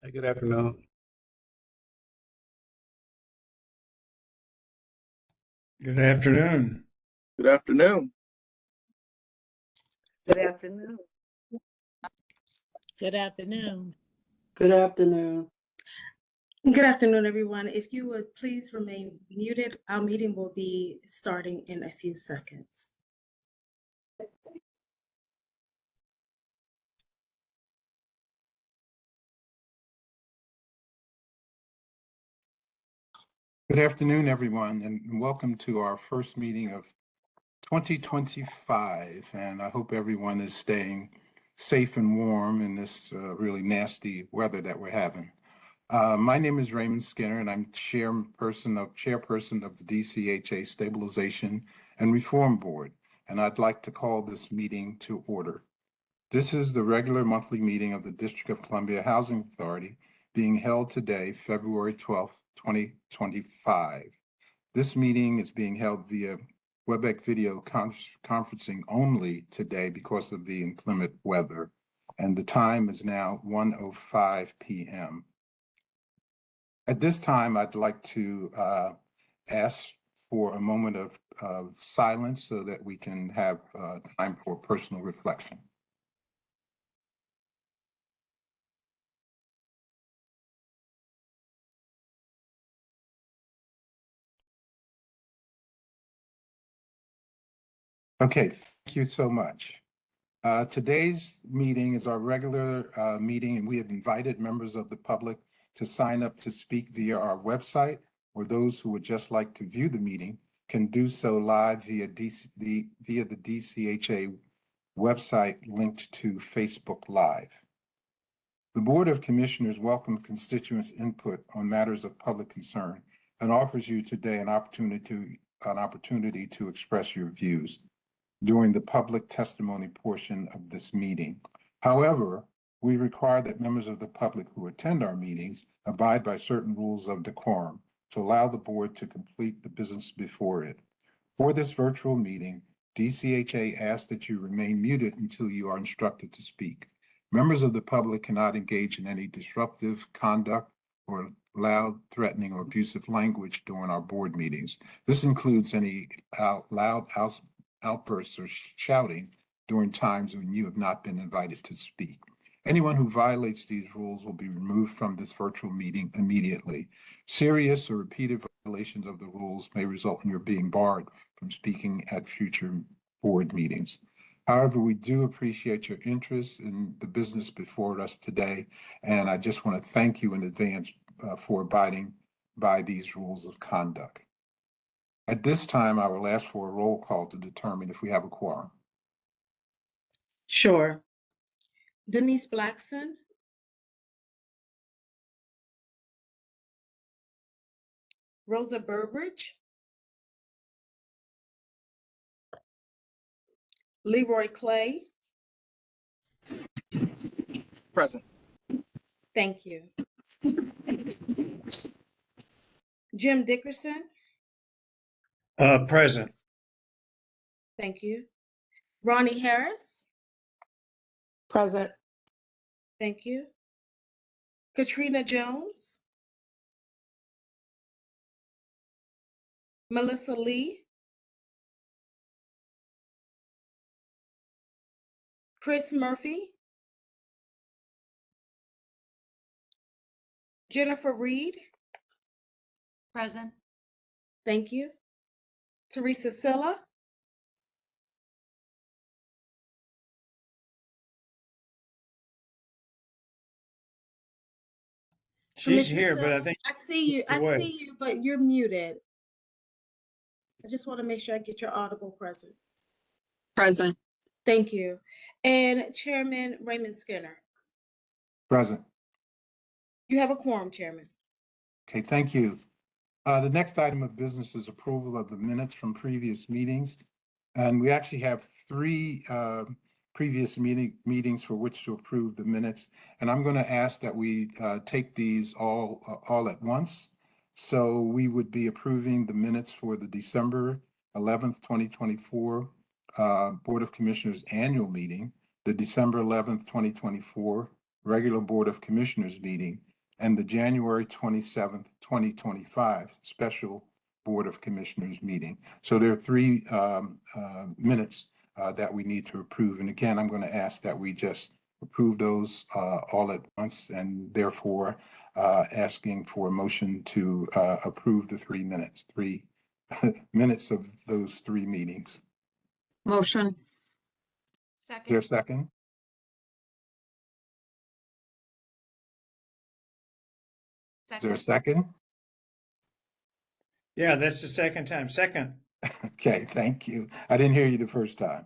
Hey, good afternoon. Good afternoon. Good afternoon. Good afternoon. Good afternoon. Good afternoon. Good afternoon, everyone. If you would please remain muted, our meeting will be starting in a few seconds. Good afternoon, everyone, and welcome to our first meeting of 2025. And I hope everyone is staying safe and warm in this really nasty weather that we're having. My name is Raymond Skinner, and I'm chairperson of the DCHA Stabilization and Reform Board. And I'd like to call this meeting to order. This is the regular monthly meeting of the District of Columbia Housing Authority being held today, February 12th, 2025. This meeting is being held via WebEx video conferencing only today because of the inclement weather, and the time is now 1:05 p.m. At this time, I'd like to ask for a moment of silence so that we can have time for personal reflection. Okay, thank you so much. Today's meeting is our regular meeting, and we have invited members of the public to sign up to speak via our website, or those who would just like to view the meeting can do so live via the DCHA website linked to Facebook Live. The Board of Commissioners welcomes constituents' input on matters of public concern and offers you today an opportunity to express your views during the public testimony portion of this meeting. However, we require that members of the public who attend our meetings abide by certain rules of decorum to allow the board to complete the business before it. For this virtual meeting, DCHA asks that you remain muted until you are instructed to speak. Members of the public cannot engage in any disruptive conduct or loud, threatening, or abusive language during our board meetings. This includes any loud outbursts or shouting during times when you have not been invited to speak. Anyone who violates these rules will be removed from this virtual meeting immediately. Serious or repeated violations of the rules may result in your being barred from speaking at future board meetings. However, we do appreciate your interest in the business before us today, and I just want to thank you in advance for abiding by these rules of conduct. At this time, I will ask for a roll call to determine if we have a quorum. Sure. Denise Blackson. Rosa Burbridge. Leroy Clay. Present. Thank you. Jim Dickerson. Present. Thank you. Ronnie Harris. Present. Thank you. Katrina Jones. Melissa Lee. Chris Murphy. Jennifer Reed. Present. Thank you. Teresa Silla. She's here, but I think I see you. I see you, but you're muted. I just want to make sure I get your audible present. Present. Thank you. And Chairman Raymond Skinner. Present. You have a quorum, Chairman. Okay, thank you. The next item of business is approval of the minutes from previous meetings. And we actually have three previous meetings for which to approve the minutes. And I'm going to ask that we take these all at once. So we would be approving the minutes for the December 11th, 2024 Board of Commissioners annual meeting, the December 11th, 2024 regular Board of Commissioners meeting, and the January 27th, 2025 special Board of Commissioners meeting. So there are three minutes that we need to approve. And again, I'm going to ask that we just approve those all at once, and therefore asking for a motion to approve the 3 minutes, 3 minutes of those 3 meetings. Motion. Is there a Second. second? Is there a second? Yeah, that's the second time. Second. Okay, thank you. I didn't hear you the first time.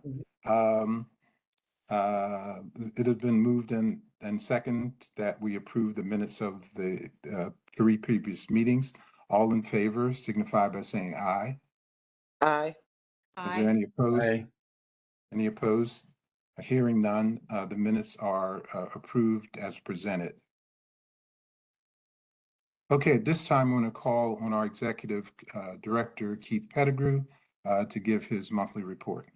It has been moved and second that we approve the minutes of the 3 previous meetings. All in favor signify by saying aye. Aye. Is there any opposed? Aye. Any opposed? Hearing none, the minutes are approved as presented. Okay, at this time, I'm going to call on our Executive Director, Keith Pettigrew, to give his monthly report.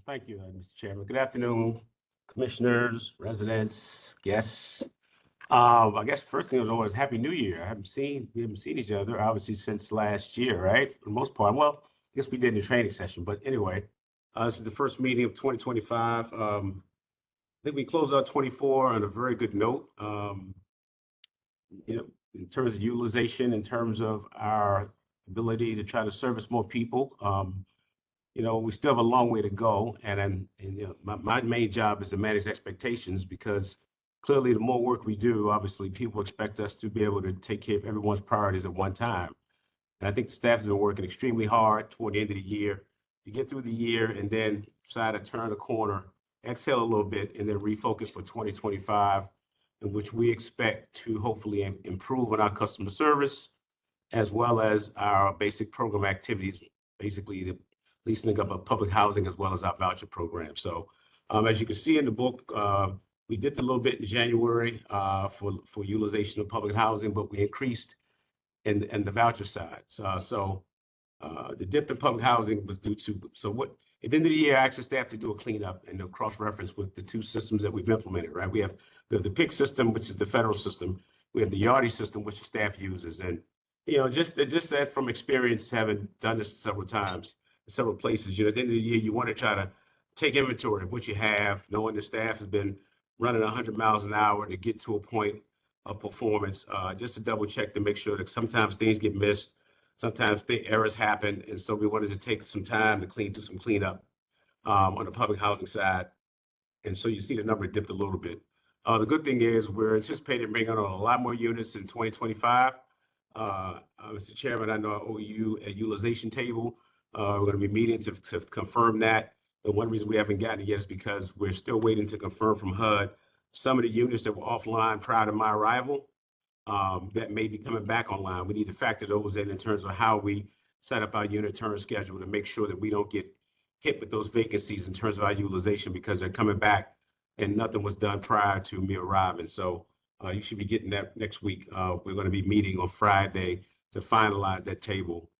Thank you, Mr. Chairman. Good afternoon, commissioners, residents, guests. I guess first thing was always Happy New Year. We haven't seen each other obviously since last year, right? For the most part. Well, I guess we did in the training session, but anyway, this is the first meeting of 2025. I think we closed out 24 on a very good note. In terms of utilization, in terms of our ability to try to service more people. We still have a long way to go, and my main job is to manage expectations, because clearly the more work we do, obviously people expect us to be able to take care of everyone's priorities at one time. And I think the staff has been working extremely hard toward the end of the year to get through the year and then try to turn the corner, exhale a little bit, and then refocus for 2025, in which we expect to hopefully improve on our customer service, as well as our basic program activities, basically the leasing up of public housing, as well as our voucher program. So as you can see in the book, we dipped a little bit in January for utilization of public housing, but we increased in the voucher side. So the dip in public housing was due to, at the end of the year, I asked the staff to do a cleanup and a cross-reference with the 2 systems that we've implemented, right? We have the PIC system, which is the federal system. We have the Yardi system, which the staff uses. And, just that from experience, having done this several times, in several places, at the end of the year, you want to try to take inventory of what you have, knowing the staff has been running 100 miles an hour to get to a point of performance, just to double check to make sure that sometimes things get missed. Sometimes errors happen, and so we wanted to take some time to do some cleanup on the public housing side. And so you see the number dipped a little bit. The good thing is we're anticipating bringing on a lot more units in 2025. Mr. Chairman, I know I owe you a utilization table. We're going to be meeting to confirm that. But one reason we haven't gotten it yet is because we're still waiting to confirm from HUD some of the units that were offline prior to my arrival. That may be coming back online. We need to factor those in terms of how we set up our unit turn schedule to make sure that we don't get hit with those vacancies in terms of our utilization, because they're coming back and nothing was done prior to me arriving. So you should be getting that next week. We're going to be meeting on Friday to finalize that table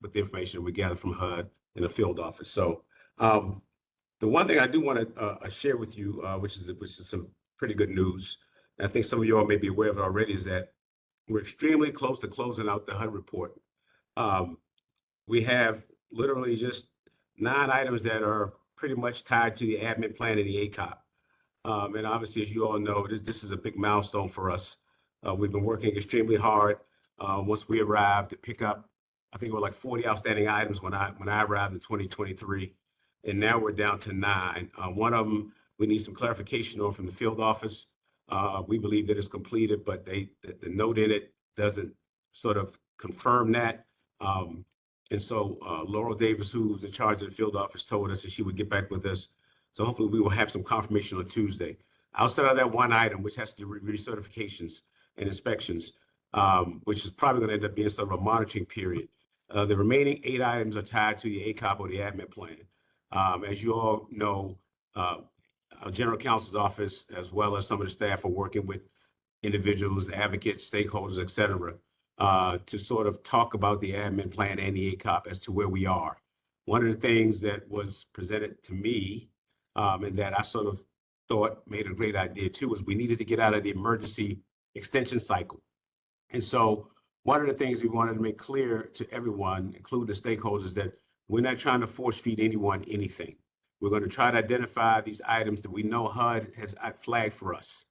with the information we gather from HUD in the field office. So the one thing I do want to share with you, which is some pretty good news, and I think some of you all may be aware of it already, is that we're extremely close to closing out the HUD report. We have literally just 9 items that are pretty much tied to the admin plan and the ACOP. And obviously, as you all know, this is a big milestone for us. We've been working extremely hard once we arrived to pick up, I think it was like 40 outstanding items when I arrived in 2023. And now we're down to 9. One of them, we need some clarification on from the field office. We believe that it's completed, but the note in it doesn't sort of confirm that. And so Laurel Davis, who's in charge of the field office, told us that she would get back with us. So hopefully we will have some confirmation on Tuesday. Outside of that one item, which has to do with recertifications and inspections, which is probably going to end up being sort of a monitoring period. The remaining 8 items are tied to the ACOP or the admin plan. As you all know, our general counsel's office, as well as some of the staff, are working with individuals, advocates, stakeholders, et cetera, to sort of talk about the admin plan and the ACOP as to where we are. One of the things that was presented to me and that I sort of thought made a great idea too, was we needed to get out of the emergency extension cycle. And so one of the things we wanted to make clear to everyone, including the stakeholders, that we're not trying to force feed anyone anything. We're going to try to identify these items that we know HUD has flagged for us.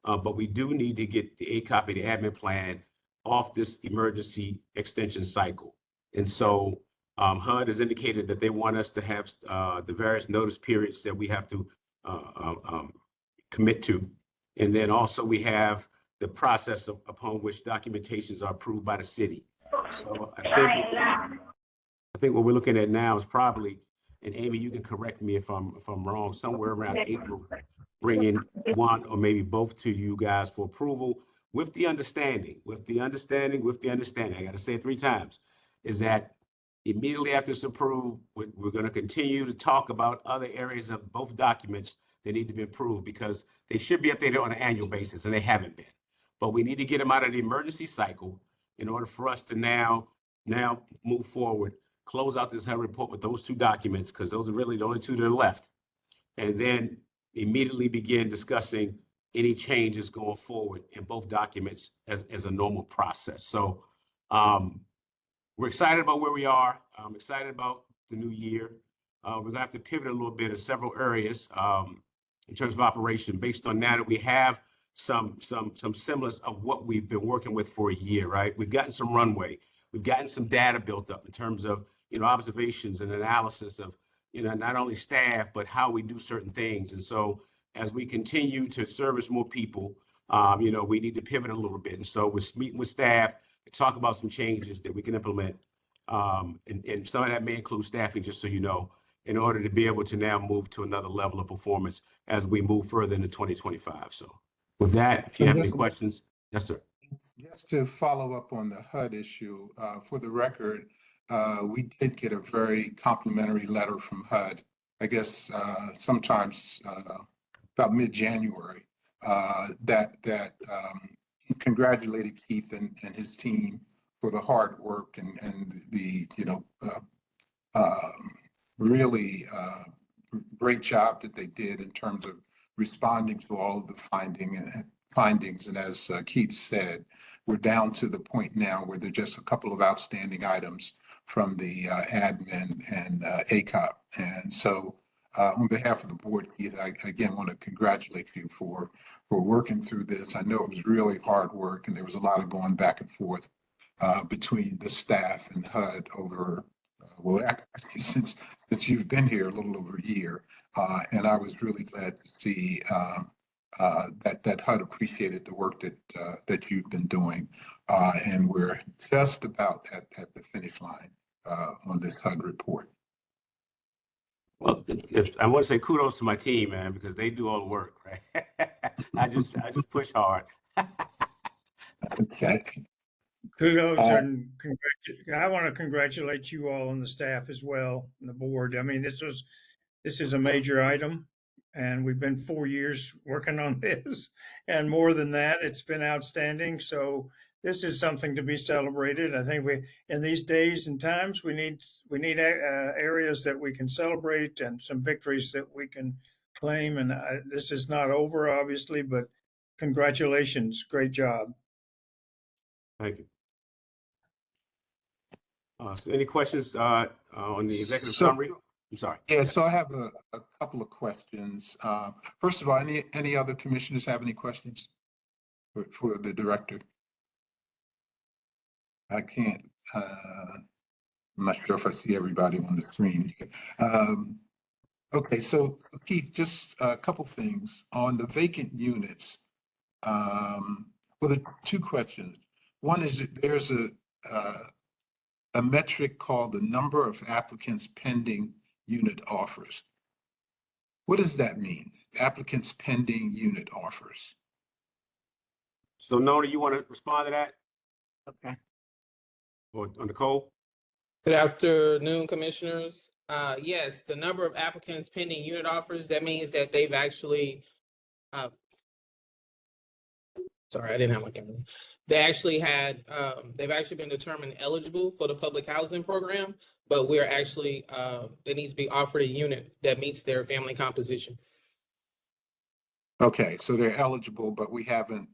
But we do need to get the ACOP, the admin plan, off this emergency extension cycle. And so HUD has indicated that they want us to have the various notice periods that we have to commit to. And then also we have the process upon which documentations are approved by the city. So I think what we're looking at now is probably, and Amy, you can correct me if I'm wrong, somewhere around April, bringing one or maybe both to you guys for approval with the understanding, I got to say it 3 times, is that immediately after it's approved, we're going to continue to talk about other areas of both documents that need to be approved, because they should be updated on an annual basis, and they haven't been. But we need to get them out of the emergency cycle in order for us to now move forward, close out this HUD report with those 2 documents, because those are really the only 2 that are left. And then immediately begin discussing any changes going forward in both documents as a normal process. So we're excited about where we are. I'm excited about the new year. We're gonna have to pivot a little bit in several areas in terms of operation, based on now that we have some semblance of what we've been working with for a year, right? We've gotten some runway. We've gotten some data built up in terms of, observations and analysis of, not only staff, but how we do certain things. And so as we continue to service more people, we need to pivot a little bit. And so we're meeting with staff to talk about some changes that we can implement. And some of that may include staffing, just so you know, in order to be able to now move to another level of performance as we move further into 2025. So with that, if you have any questions, yes, sir. Just to follow up on the HUD issue, for the record, we did get a very complimentary letter from HUD, I guess sometimes about mid-January, that congratulated Keith and his team for the hard work and the, really great job that they did in terms of responding to all of the findings. And as Keith said, we're down to the point now where there are just a couple of outstanding items from the admin and ACOP. And so on behalf of the board, Keith, I again want to congratulate you for working through this. I know it was really hard work, and there was a lot of going back and forth between the staff and HUD over, actually since you've been here a little over a year. And I was really glad to see that HUD appreciated the work that you've been doing. And we're just about at the finish line on this HUD report. Well, I want to say kudos to my team, man, because they do all the work, right? I just push hard. Okay. Kudos and I want to congratulate you all and the staff as well, and the board. I mean, this is a major item, and we've been 4 years working on this, and more than that, it's been outstanding. So this is something to be celebrated. I think in these days and times, we need areas that we can celebrate and some victories that we can claim. And this is not over, obviously, but congratulations, great job. Thank you. So any questions on the executive summary? I'm sorry. Yeah, so I have a couple of questions. First of all, any other commissioners have any questions for the director? I can't, I'm not sure if I see everybody on the screen. Okay, so Keith, just a couple things on the vacant units. Well, there are 2 questions. One is that there's a metric called the number of applicants pending unit offers. What does that mean? Applicants pending unit offers. So Nona, you want to respond to that? Okay. Or Nicole? Good afternoon, commissioners. Yes, the number of applicants pending unit offers, that means that they've actually, sorry, I didn't have my camera. They've actually been determined eligible for the public housing program, but we're actually, they need to be offered a unit that meets their family composition. Okay, so they're eligible, but we haven't,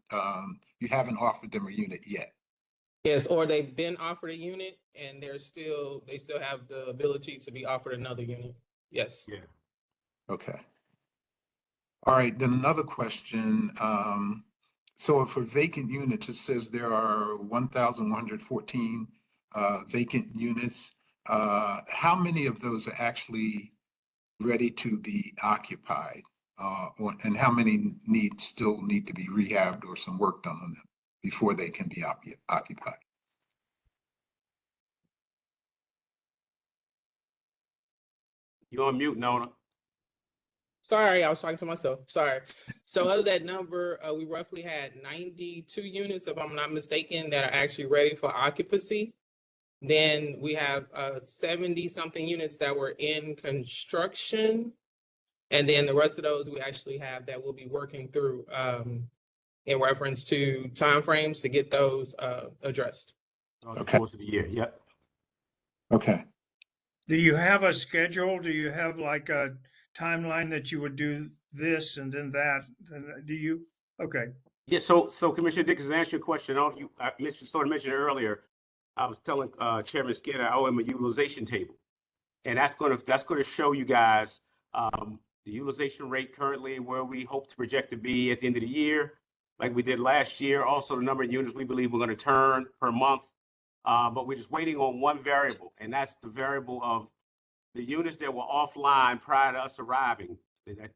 you haven't offered them a unit yet. Yes, or they've been offered a unit and they still have the ability to be offered another unit. Yes. Yeah. Okay. All right, then another question. So for vacant units, it says there are 1,114 vacant units. How many of those are actually ready to be occupied? And how many still need to be rehabbed or some work done on them before they can be occupied? You're on mute, Nona. Sorry, I was talking to myself. Sorry. So of that number, we roughly had 92 units, if I'm not mistaken, that are actually ready for occupancy. Then we have 70 something units that were in construction. And then the rest of those we actually have that we'll be working through in reference to timeframes to get those addressed. The Okay. course of the year. Yep. Okay. Do you have a schedule? Do you have like a timeline that you would do this and then that? Do you? Okay. Yeah. So Commissioner Dickinson, to answer your question, I mentioned earlier. I was telling Chairman Skinner I owe him a utilization table, and that's going to show you guys the utilization rate currently, where we hope to project to be at the end of the year, like we did last year. Also, the number of units we believe we're going to turn per month. But we're just waiting on one variable, and that's the variable of the units that were offline prior to us arriving.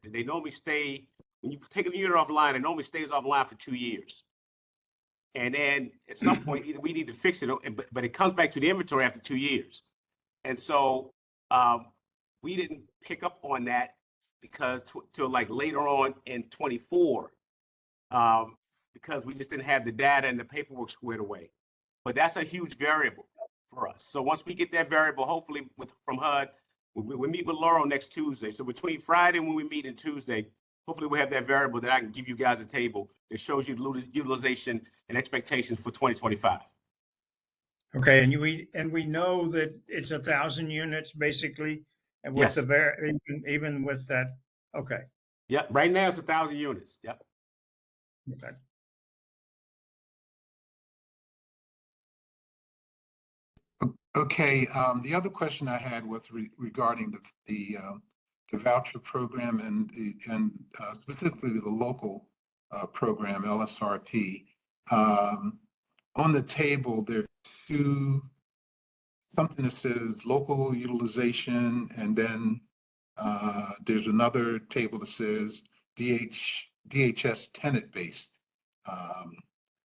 They normally stay, when you take a unit offline, it normally stays offline for 2 years. And then at some point, either we need to fix it, but it comes back to the inventory after 2 years. And so we didn't pick up on that because till like later on in 24, because we just didn't have the data and the paperwork squared away. But that's a huge variable for us. So once we get that variable, hopefully from HUD, we meet with Laurel next Tuesday. So between Friday when we meet and Tuesday, hopefully we'll have that variable that I can give you guys a table that shows you utilization and expectations for 2025. Okay, and we know that it's 1,000 units basically, and with Yes. even with that. Okay. Yep. Right now it's 1,000 units. Yep. Okay. Okay, the other question I had was regarding the voucher program and specifically the local program, LSRP. On the table, there's something that says local utilization, and then there's another table that says DHS tenant-based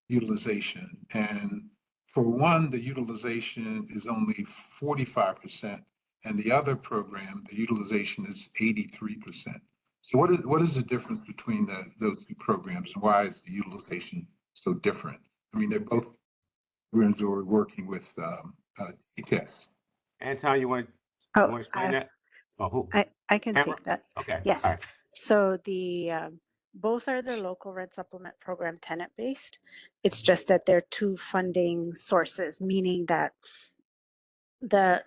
utilization. And for one, the utilization is only 45%, and the other program, the utilization is 83%. So what is the difference between those two programs, and why is the utilization so different? I mean, they're both programs that we're working with DHS. Anton, you want to explain that? Oh, who? I can Amber? take that. Okay. Yes. All right. So both are the local rent supplement program tenant based. It's just that they're two funding sources, meaning that the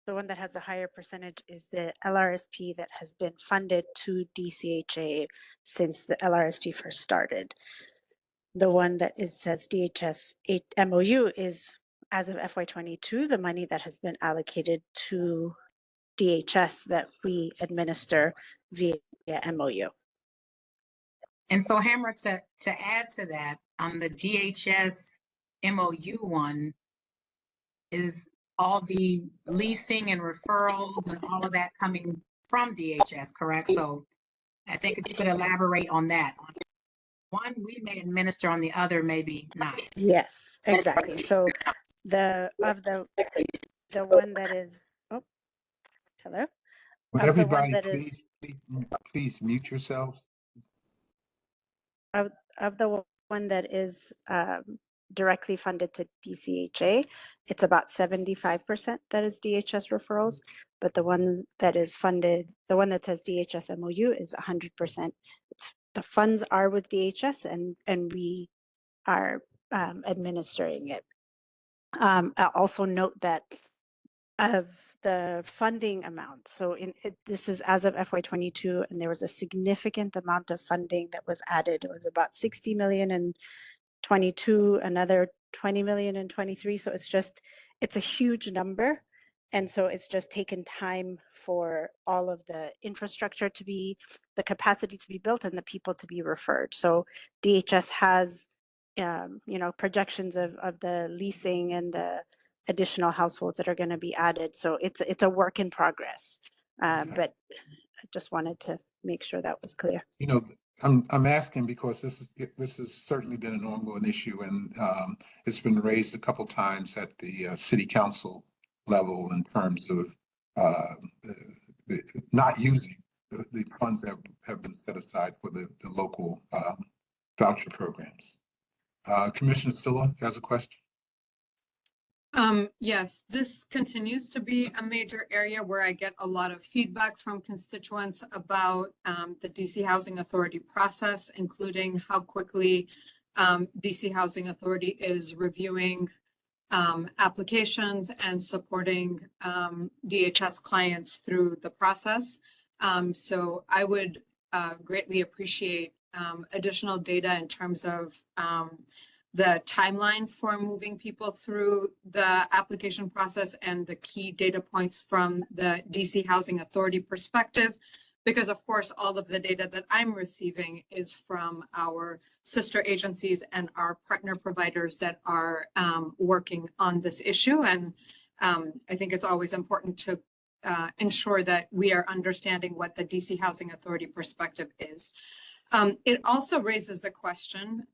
one that has the higher percentage is the LRSP that has been funded to DCHA since the LRSP first started. The one that says DHS MOU is, as of FY22, the money that has been allocated to DHS that we administer via MOU. And so, Hammer, to add to that, on the DHS MOU one, is all the leasing and referrals and all of that coming from DHS, correct? So I think if you could elaborate on that. One we may administer, on the other maybe not. Yes, exactly. So the one that is, oh, hello? Would Of the one everybody that is, please mute yourselves? of the one that is directly funded to DCHA, it's about 75% that is DHS referrals, but the one that is funded, the one that says DHS MOU is 100%. The funds are with DHS and we are administering it. I'll also note that of the funding amount. So this is as of FY22, and there was a significant amount of funding that was added. It was about 60 million in 22, another 20 million in 23. So it's a huge number. And so it's just taken time for all of the infrastructure to be, the capacity to be built and the people to be referred. So DHS has, projections of the leasing and the additional households that are going to be added. So it's a work in progress. But I just wanted to make sure that was clear. I'm asking because this has certainly been an ongoing issue, and it's been raised a couple times at the city council level in terms of not using the funds that have been set aside for the local voucher programs. Commissioner Stilla has a question. Yes, this continues to be a major area where I get a lot of feedback from constituents about the DC Housing Authority process, including how quickly DC Housing Authority is reviewing applications and supporting DHS clients through the process. So I would greatly appreciate additional data in terms of the timeline for moving people through the application process and the key data points from the DC Housing Authority perspective, because of course, all of the data that I'm receiving is from our sister agencies and our partner providers that are working on this issue. And I think it's always important to ensure that we are understanding what the DC Housing Authority perspective is. It also raises the question,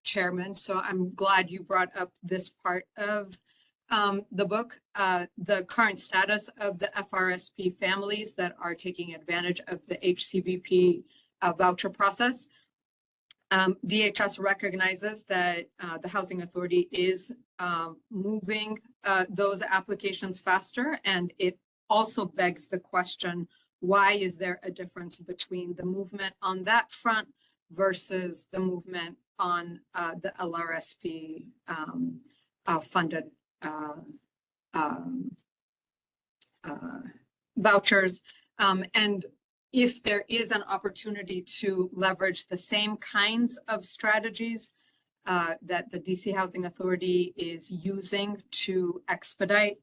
Chairman, so I'm glad you brought up this part of the book, the current status of the FRSP families that are taking advantage of the HCVP voucher process. DHS recognizes that the Housing Authority is moving those applications faster, and it also begs the question, why is there a difference between the movement on that front versus the movement on the LRSP funded vouchers? And if there is an opportunity to leverage the same kinds of strategies that the DC Housing Authority is using to expedite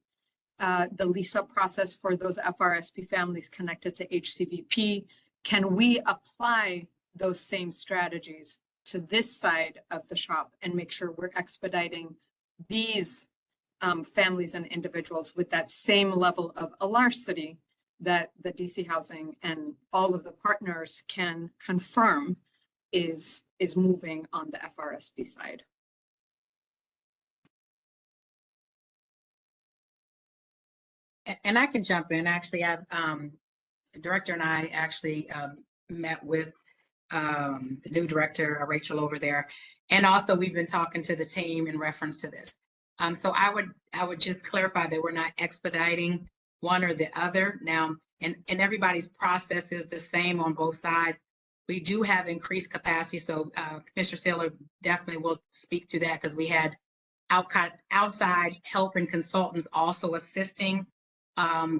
the lease-up process for those FRSP families connected to HCVP, can we apply those same strategies to this side of the shop and make sure we're expediting these families and individuals with that same level of alarcity that the DC Housing and all of the partners can confirm is moving on the FRSP side? And I can jump in. Actually, I've the director and I actually met with the new director, Rachel, over there. And also we've been talking to the team in reference to this. So I would just clarify that we're not expediting one or the other. Now, and everybody's process is the same on both sides. We do have increased capacity. So Commissioner Saylor definitely will speak to that, because we had outside help and consultants also assisting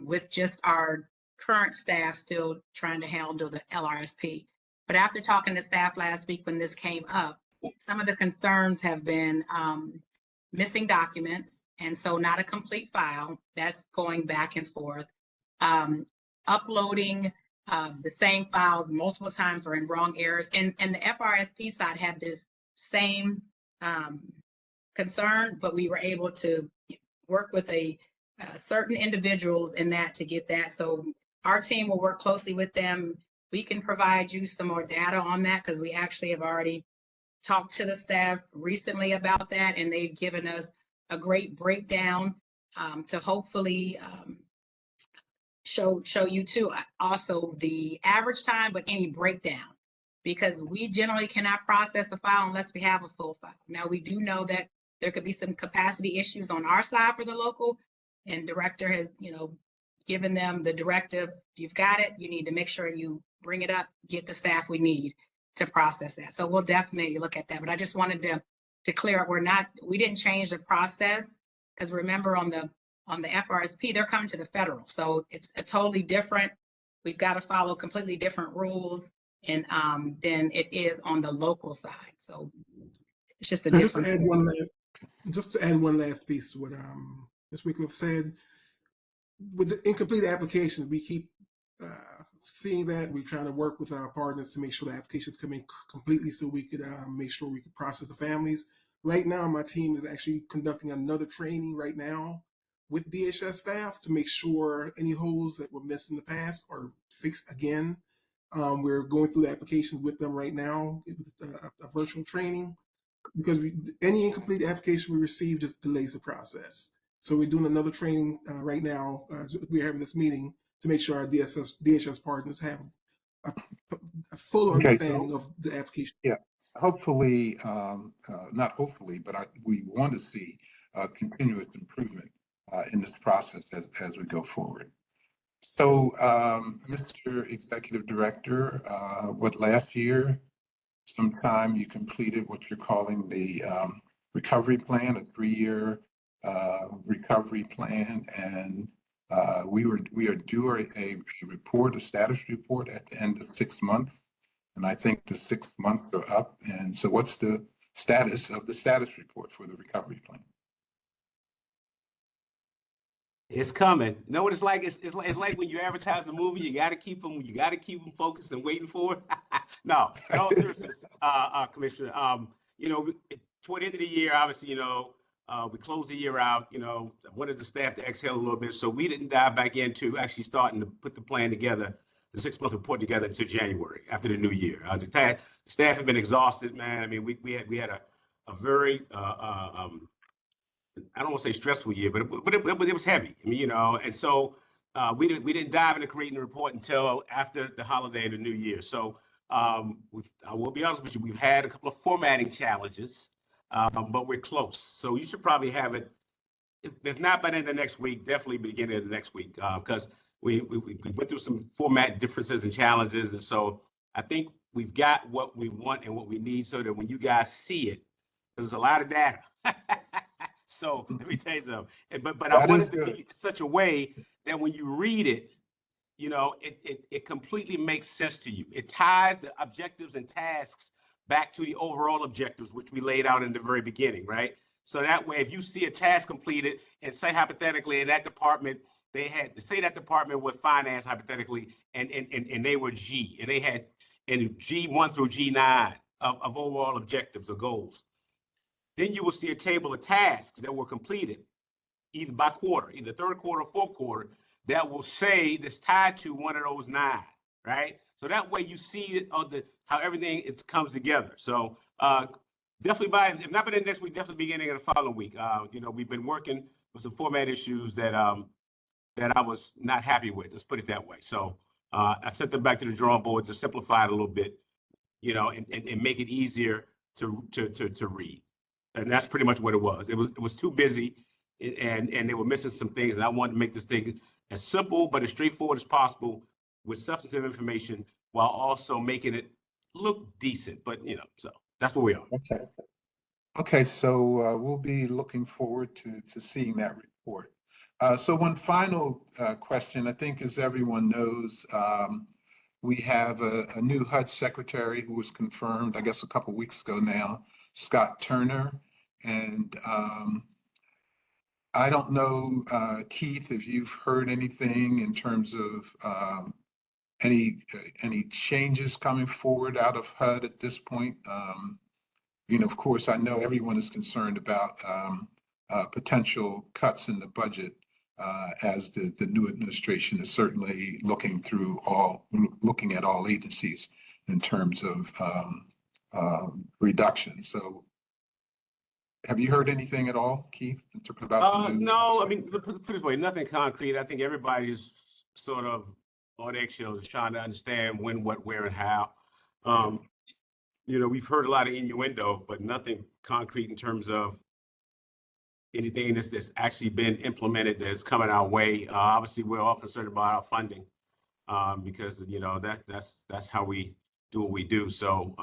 with just our current staff still trying to handle the LRSP. But after talking to staff last week when this came up, some of the concerns have been missing documents, and so not a complete file. That's going back and forth. Uploading the same files multiple times or in wrong errors. And the FRSP side had this same concern, but we were able to work with certain individuals in that to get that. So our team will work closely with them. We can provide you some more data on that, because we actually have already talked to the staff recently about that, and they've given us a great breakdown to hopefully show you too also the average time, but any breakdown, because we generally cannot process the file unless we have a full file. Now, we do know that there could be some capacity issues on our side for the local, and director has, given them the directive. You've got it, you need to make sure you bring it up, get the staff we need to process that. So we'll definitely look at that. But I just wanted to clear up, we didn't change the process, because remember on on the FRSP, they're coming to the federal. So it's a totally different, we've got to follow completely different rules and than it is on the local side. So it's just a And just to difference. add one last piece to what Ms. Wycliffe said, with the incomplete applications, we keep seeing that. We're trying to work with our partners to make sure the applications come in completely so we could make sure we could process the families. Right now, my team is actually conducting another training right now with DHS staff to make sure any holes that were missed in the past are fixed again. We're going through the applications with them right now with a virtual training, because any incomplete application we receive just delays the process. So we're doing another training right now. We're having this meeting to make sure our DHS partners have a full understanding of the application. Yeah, hopefully, not hopefully, but we want to see continuous improvement in this process as we go forward. So, Mr. Executive Director, what last year, sometime you completed what you're calling the recovery plan, a 3-year recovery plan, and we are due a report, a status report at the end of 6 months, and I think the 6 months are up. And so, what's the status of the status report for the recovery plan? It's coming. You know what it's like? It's like when you advertise a movie, you got to keep them focused and waiting for it. No, in all seriousness, Commissioner, toward the end of the year, obviously, we closed the year out. I wanted the staff to exhale a little bit, so we didn't dive back into actually starting to put the plan together, the 6-month report together until January after the new year. The staff had been exhausted, man. I mean, we had a very I don't want to say stressful year, but it was heavy. I mean, and so we didn't dive into creating a report until after the holiday and the new year. So I will be honest with you, we've had a couple of formatting challenges, but we're close. So you should probably have it, if not by the end of next week, definitely beginning of the next week, because we went through some format differences and challenges. And so I think we've got what we want and what we need so that when you guys see it, there's a lot of data. So let me tell you something. But I wanted to be in such a way that when you read it, it completely makes sense to you. It ties the objectives and tasks back to the overall objectives, which we laid out in the very beginning, right? So that way, if you see a task completed and say hypothetically in that department, that department was finance hypothetically, and they were G, and they had G1 through G9 of overall objectives or goals. Then you will see a table of tasks that were completed either by quarter, either third quarter or fourth quarter, that will say that's tied to one of those 9, right? So that way you see it how everything comes together. So definitely if not by the next week, definitely beginning of the following week. We've been working with some format issues that I was not happy with. Let's put it that way. So I sent them back to the drawing board to simplify it a little bit, and make it easier to read. And that's pretty much what it was. It was too busy, and they were missing some things. And I wanted to make this thing as simple but as straightforward as possible with substantive information, while also making it look decent. But so that's where we are. Okay. Okay. So we'll be looking forward to seeing that report. So one final question. I think, as everyone knows, we have a new HUD secretary who was confirmed, I guess, a couple of weeks ago now, Scott Turner. And I don't know, Keith, if you've heard anything in terms of any changes coming forward out of HUD at this point. Of course, I know everyone is concerned about potential cuts in the budget as the new administration is certainly looking at all agencies in terms of reduction. So have you heard anything at all, Keith, about the new? No, I mean, put it this way, nothing concrete. I think everybody's sort of on eggshells trying to understand when, what, where, and how. We've heard a lot of innuendo, but nothing concrete in terms of anything that's actually been implemented that's coming our way. Obviously, we're all concerned about our funding because that's how we do what we do. So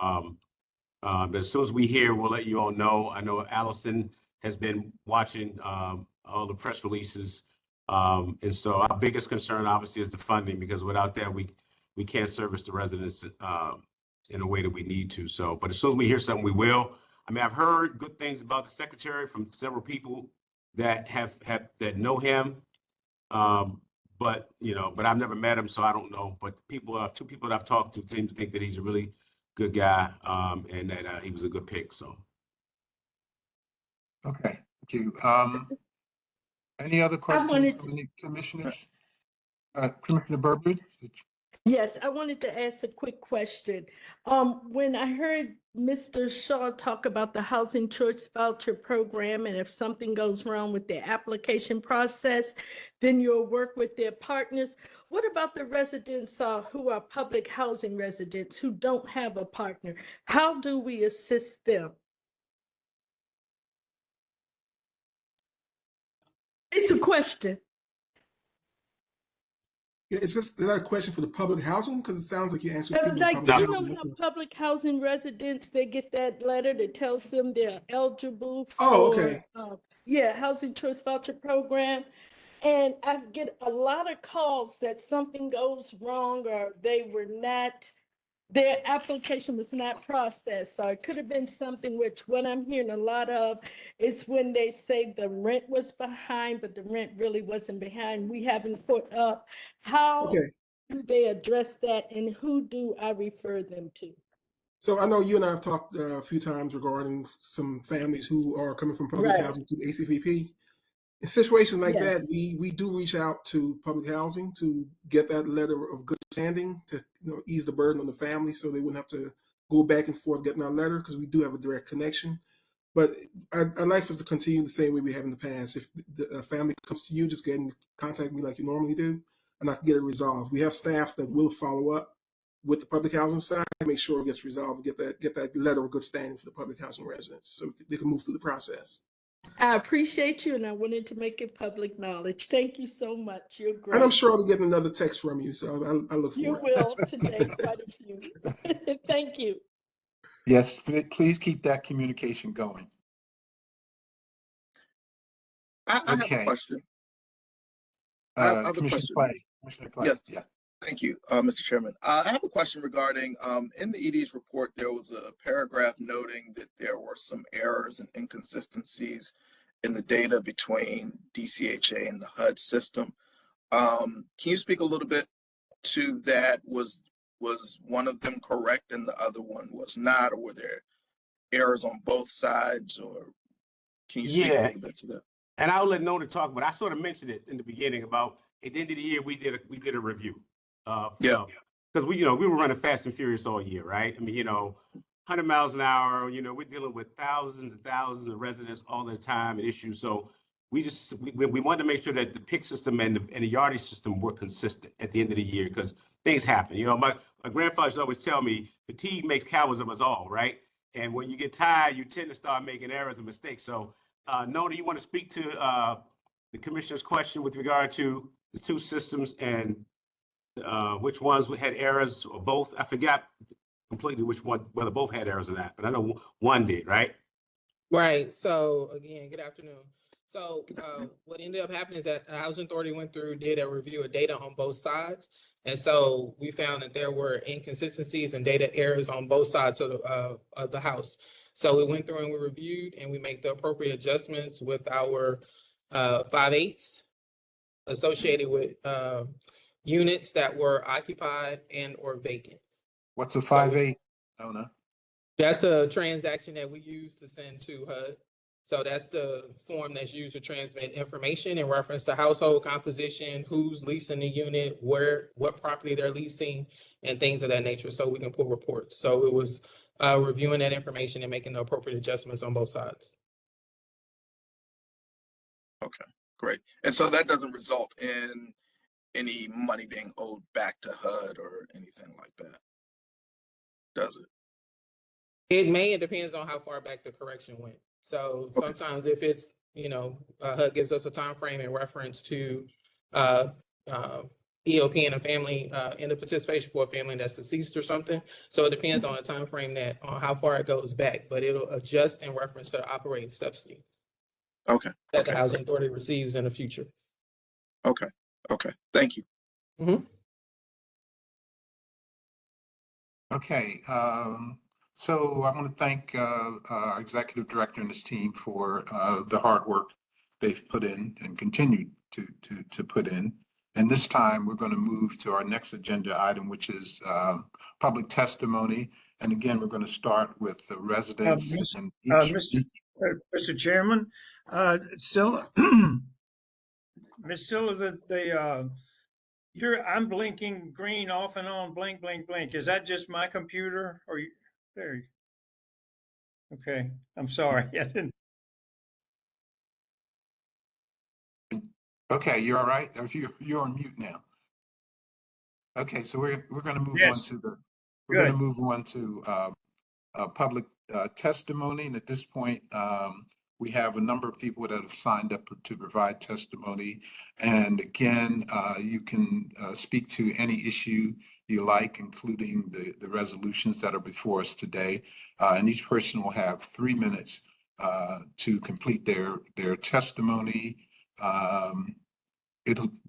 as soon as we hear, we'll let you all know. I know Allison has been watching all the press releases And so our biggest concern obviously is the funding, because without that, we can't service the residents in a way that we need to. So, but as soon as we hear something, we will. I mean, I've heard good things about the secretary from several people that that know him. But I've never met him, so I don't know. But two people that I've talked to seem to think that he's a really good guy, and that he was a good pick. So. Okay, thank you. Any other questions from any commissioners? Commissioner Burbridge? Yes, I wanted to ask a quick question. When I heard Mr. Shaw talk about the housing choice voucher program, and if something goes wrong with the application process, then you'll work with their partners. What about the residents who are public housing residents who don't have a partner? How do we assist them? It's a question. Yeah, is that a question for the public housing? Because it sounds like you answered people in Like, public you housing. know how public housing residents, they get that letter that tells them they're eligible Oh, for, okay. housing choice voucher program. And I get a lot of calls that something goes wrong or their application was not processed. So it could have been something, which what I'm hearing a lot of is when they say the rent was behind, but the rent really wasn't behind. We haven't put up. How Okay. do they address that, and who do I refer them to? So I know you and I have talked a few times regarding some families who are coming from public Right. housing to the ACVP. In situations like Yes. that, we do reach out to public housing to get that letter of good standing to ease the burden on the family, so they wouldn't have to go back and forth getting our letter, because we do have a direct connection. But I'd like for us to continue the same way we have in the past. If a family comes to you, just get in contact me like you normally do, and I can get it resolved. We have staff that will follow up with the public housing side to make sure it gets resolved, and get that letter of good standing for the public housing residents, so they can move through the process. I appreciate you, and I wanted to make it public knowledge. Thank you so much. You're great. And I'm sure I'll be getting another text from you, so I look for You it. will today, quite a few. Thank you. Yes, please keep that communication going. I have a Okay. question. I have a Commissioner question. Clay. Commissioner Clay. Yes. Yeah. Thank you, Mr. Chairman. I have a question regarding, in the ED's report, there was a paragraph noting that there were some errors and inconsistencies in the data between DCHA and the HUD system. Can you speak a little bit to that? Was one of them correct and the other one was not, or were there errors on both sides, or can you speak a little bit to that? And I'll let Nona talk, but I sort of mentioned it in the beginning about at the end of the year we did a review. Because we were running fast and furious all year, right? I mean, 100 miles an hour. We're dealing with thousands and thousands of residents all the time and issues. So we wanted to make sure that the PIC system and the yardage system were consistent at the end of the year, because things happen. My grandfather used to always tell me, fatigue makes cowards of us all, right? And when you get tired, you tend to start making errors and mistakes. So Nona, you want to speak to the commissioner's question with regard to the two systems and which ones had errors, or both? I forgot completely which one, whether both had errors or not, but I know one did, right? Right. So again, good afternoon. So what ended up happening is that the Housing Authority went through, did a review of data on both sides. And so we found that there were inconsistencies and data errors on both sides of the house. So we went through and we reviewed, and we make the appropriate adjustments with our 5/8 associated with units that were occupied and or vacant. What's a 5/8, Nona? That's a transaction that we use to send to HUD. So that's the form that's used to transmit information in reference to household composition, who's leasing the unit, what property they're leasing, and things of that nature, so we can pull reports. So it was reviewing that information and making the appropriate adjustments on both sides. Okay, great. And so that doesn't result in any money being owed back to HUD or anything like that, does it? It may, it depends on how far back the correction went. So sometimes if it's, HUD gives us a time frame in reference to EOP and a family in the participation for a family that's deceased or something. So it depends on the time frame on how far it goes back, but it'll adjust in reference to the operating subsidy. Okay. That the Housing Authority receives in the future. Okay. Okay. Thank you. Okay, so I want to thank our executive director and his team for the hard work they've put in and continue to put in. And this time, we're going to move to our next agenda item, which is public testimony. And again, we're going to start with the residents and Mr. Chairman, Scylla, Ms. Scylla, I'm blinking green off and on, blink, blink, blink. Is that just my computer or you? There. Okay, I'm sorry. I didn't. Okay, you're all right. You're on mute now. Okay, so we're going to move on to public testimony, and at this point, we have a number of people that have signed up to provide testimony. And again, you can speak to any issue you like, including the resolutions that are before us today. And each person will have 3 minutes to complete their testimony.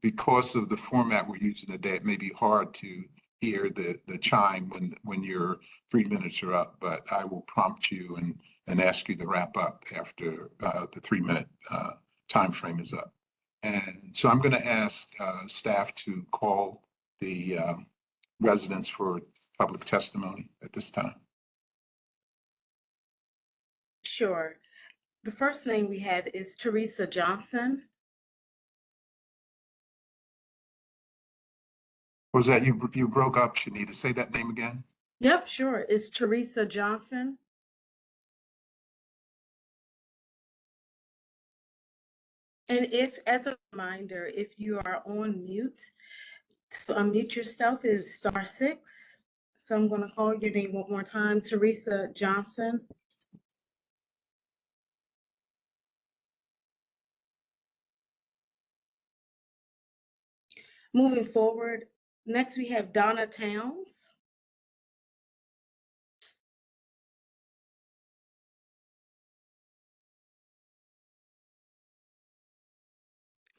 Because of the format we're using today, it may be hard to hear the chime when your 3 minutes are up, but I will prompt you and ask you to wrap up after the 3 minute time frame is up. And so I'm going to ask staff to call the residents for public testimony at this time. Sure. The first name we have is Teresa Johnson. Was that you broke up, Shanita? Say that name again. Yep, sure. It's Teresa Johnson. And if, as a reminder, if you are on mute, to unmute yourself is *6. So I'm going to call your name one more time, Teresa Johnson. Moving forward, next we have Donna Towns.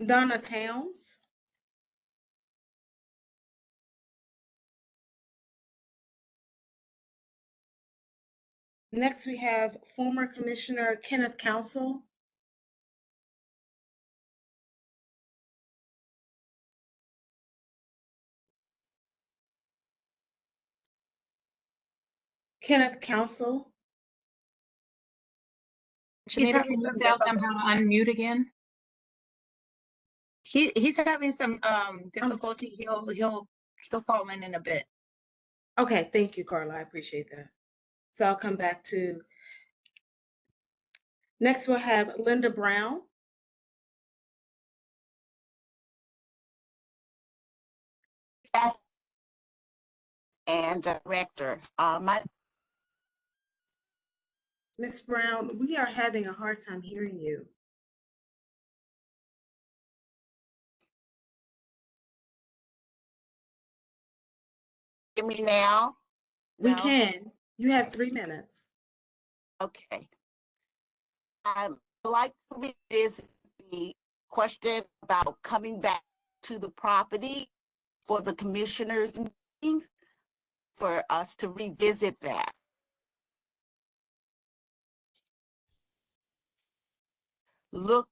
Donna Towns. Next we have former Commissioner Kenneth Council. Kenneth Council. Janita, can you tell them how to unmute again? He's having some difficulty. He'll call in a bit. Okay, thank you, Carla. I appreciate that. So I'll come back to. Next we'll have Linda Brown. And director, Ms. Brown, we are having a hard time hearing you. hear me now? We No? can. You have 3 minutes. Okay. I'd like to revisit the question about coming back to the property for the commissioners meetings, for us to revisit that. Look,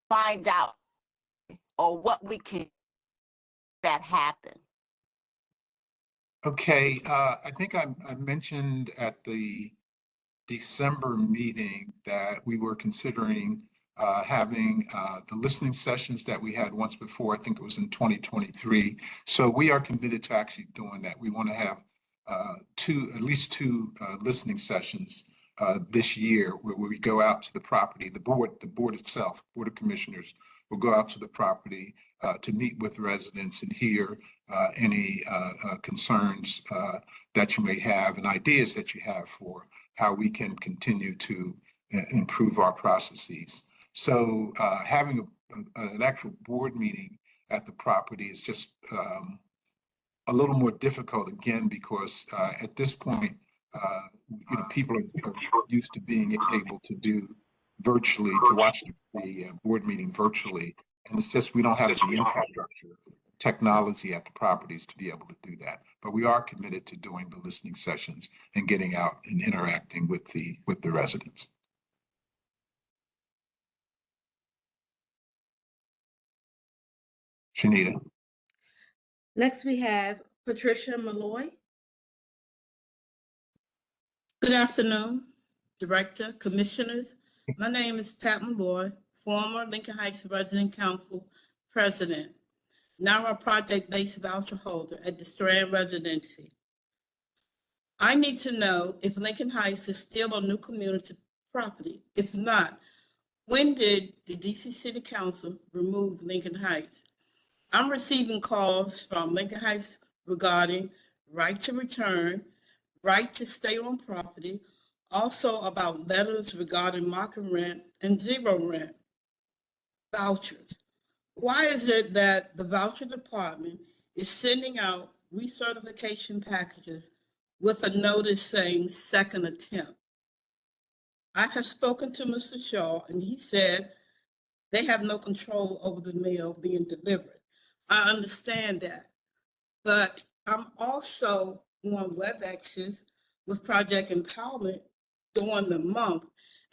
find out or what we can that happen. Okay, I think I mentioned at the December meeting that we were considering having the listening sessions that we had once before. I think it was in 2023. So we are committed to actually doing that. We want to have at least two listening sessions this year where we go out to the property. The board itself, Board of Commissioners, will go out to the property to meet with residents and hear any concerns that you may have and ideas that you have for how we can continue to improve our processes. So having an actual board meeting at the property is just a little more difficult, again, because at this point, people are used to being able to do virtually, to watch the board meeting virtually. And it's just, we don't have the infrastructure, technology at the properties to be able to do that. But we are committed to doing the listening sessions and getting out and interacting with the residents. Shanita. Next, we have Patricia Malloy. Good afternoon, Director, Commissioners. My name is Pat Malloy, former Lincoln Heights Resident Council President, now a project-based voucher holder at the Strand Residency. I need to know if Lincoln Heights is still a new community property. If not, when did the DC City Council remove Lincoln Heights? I'm receiving calls from Lincoln Heights regarding right to return, right to stay on property, also about letters regarding market rent and zero rent vouchers. Why is it that the voucher department is sending out recertification packages with a notice saying second attempt? I have spoken to Mr. Shaw and he said they have no control over the mail being delivered. I understand that, but I'm also on WebExes with Project Empowerment during the month.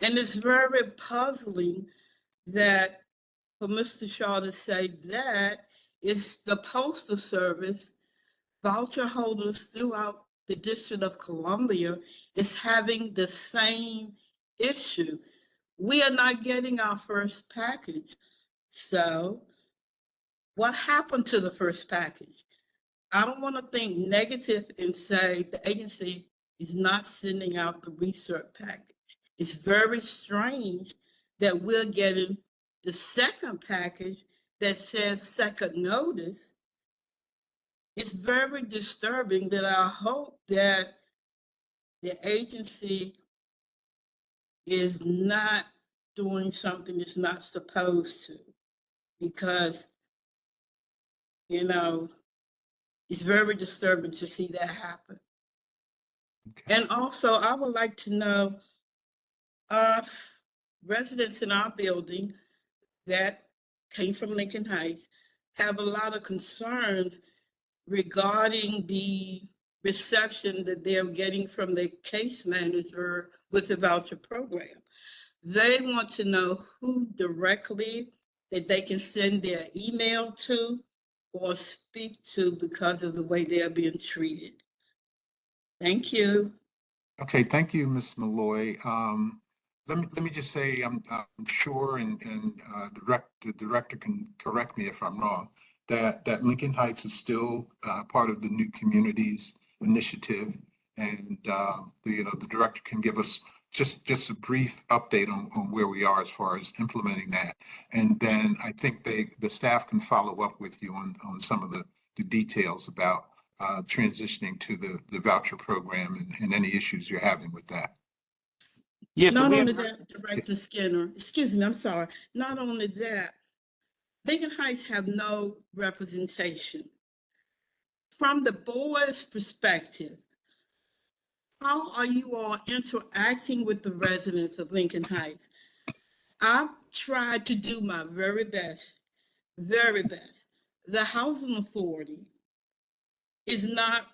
And it's very puzzling that for Mr. Shaw to say that it's the Postal Service voucher holders throughout the District of Columbia is having the same issue. We are not getting our first package. So what happened to the first package? I don't want to think negative and say the agency is not sending out the research package. It's very strange that we're getting the second package that says second notice. It's very disturbing that I hope that the agency is not doing something it's not supposed to, because, you know, it's very disturbing to see that happen. Okay. And also, I would like to know, residents in our building that came from Lincoln Heights have a lot of concerns regarding the reception that they're getting from the case manager with the voucher program. They want to know who directly that they can send their email to or speak to because of the way they're being treated. Thank you. Okay, thank you, Ms. Malloy. Let me just say, I'm sure, and the director can correct me if I'm wrong, that Lincoln Heights is still part of the New Communities Initiative, and the director can give us just a brief update on where we are as far as implementing that, and then I think the staff can follow up with you on some of the details about transitioning to the voucher program and any issues you're having with that. Yes, not only that, Director Skinner, excuse me, I'm sorry. Not only that, Lincoln Heights have no representation. From the board's perspective, how are you all interacting with the residents of Lincoln Heights? I've tried to do my very best, very best. The Housing Authority is not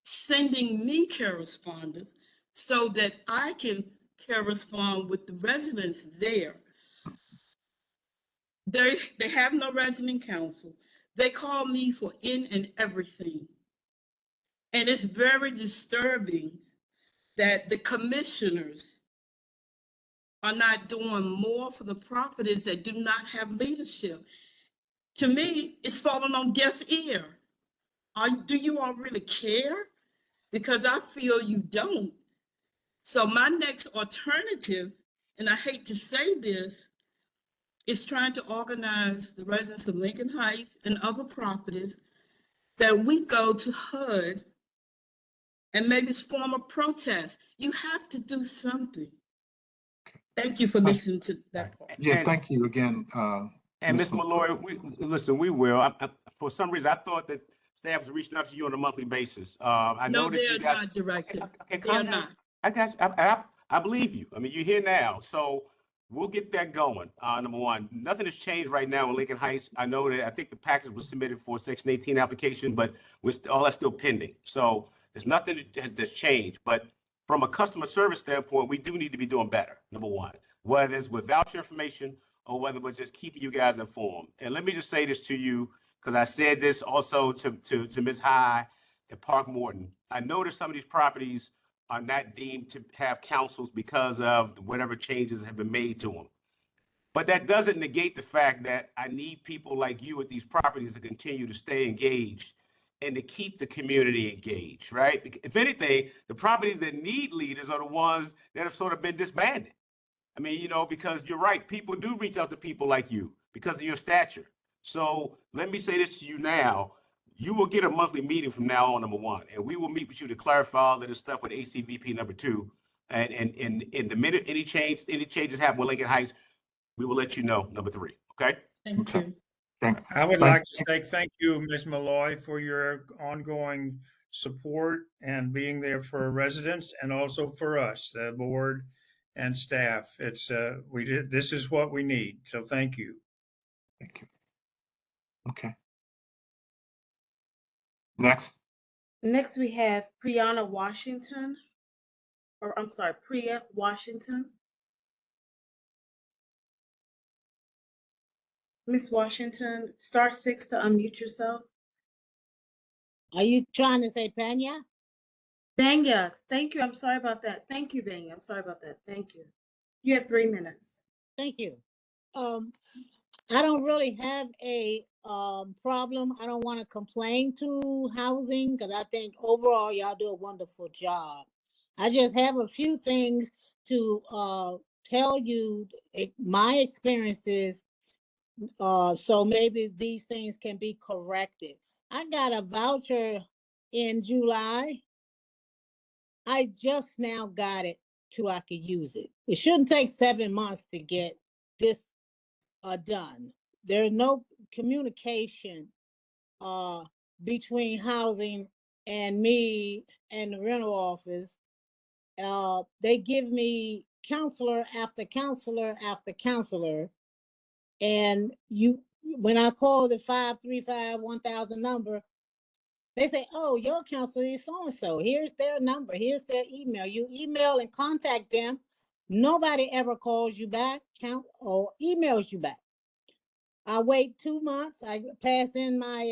sending me correspondence so that I can correspond with the residents there. They have no resident council. They call me for in and everything. And it's very disturbing that the commissioners are not doing more for the properties that do not have leadership. To me, it's falling on deaf ear. Do you all really care? Because I feel you don't. So my next alternative, and I hate to say this, is trying to organize the residents of Lincoln Heights and other properties that we go to HUD and maybe form a protest. You have to do something. Thank you for listening to that part. Yeah, thank you again. And Ms. Malloy, we will. For some reason, I thought that staff was reaching out to you on a monthly basis. I know that they're you guys, not directed. Okay, they're not. I got you. I believe you. I mean, you're here now. So we'll get that going. Number one, nothing has changed right now in Lincoln Heights. I know that I think the package was submitted for a Section 18 application, but all that's still pending. So there's nothing that's changed. But from a customer service standpoint, we do need to be doing better, number one, whether it's with voucher information or whether we're just keeping you guys informed. And let me just say this to you, because I said this also to Ms. High at Park Morton. I noticed some of these properties are not deemed to have councils because of whatever changes have been made to them. But that doesn't negate the fact that I need people like you at these properties to continue to stay engaged and to keep the community engaged, right? If anything, the properties that need leaders are the ones that have sort of been disbanded. I mean, you know, because you're right, people do reach out to people like you because of your stature. So let me say this to you now. You will get a monthly meeting from now on, number one, and we will meet with you to clarify all of this stuff with ACVP number two. And the minute any changes happen with Lincoln Heights, we will let you know, number three. Okay? Thank you. I would like to say thank you, Ms. Malloy, for your ongoing support and being there for residents and also for us, the board and staff. This is what we need. So thank you. Thank you. Okay. Next. Next, we have Priya Washington. Miss Washington, *6 to unmute yourself. Are you trying to say Pena? Banya, thank you. I'm sorry about that. Thank you, Banya. I'm sorry about that. Thank you. You have 3 minutes. Thank you. I don't really have a problem. I don't want to complain to housing because I think overall y'all do a wonderful job. I just have a few things to tell you my experiences, so maybe these things can be corrected. I got a voucher in July. I just now got it so I could use it. It shouldn't take 7 months to get this done. There's no communication between housing and me and the rental office. They give me counselor after counselor after counselor, and when I call the 535-1000 number, they say, "Oh, your counselor is so and so. Here's their number. Here's their email." You email and contact them. Nobody ever calls you back, or emails you back. I wait 2 months. I pass in my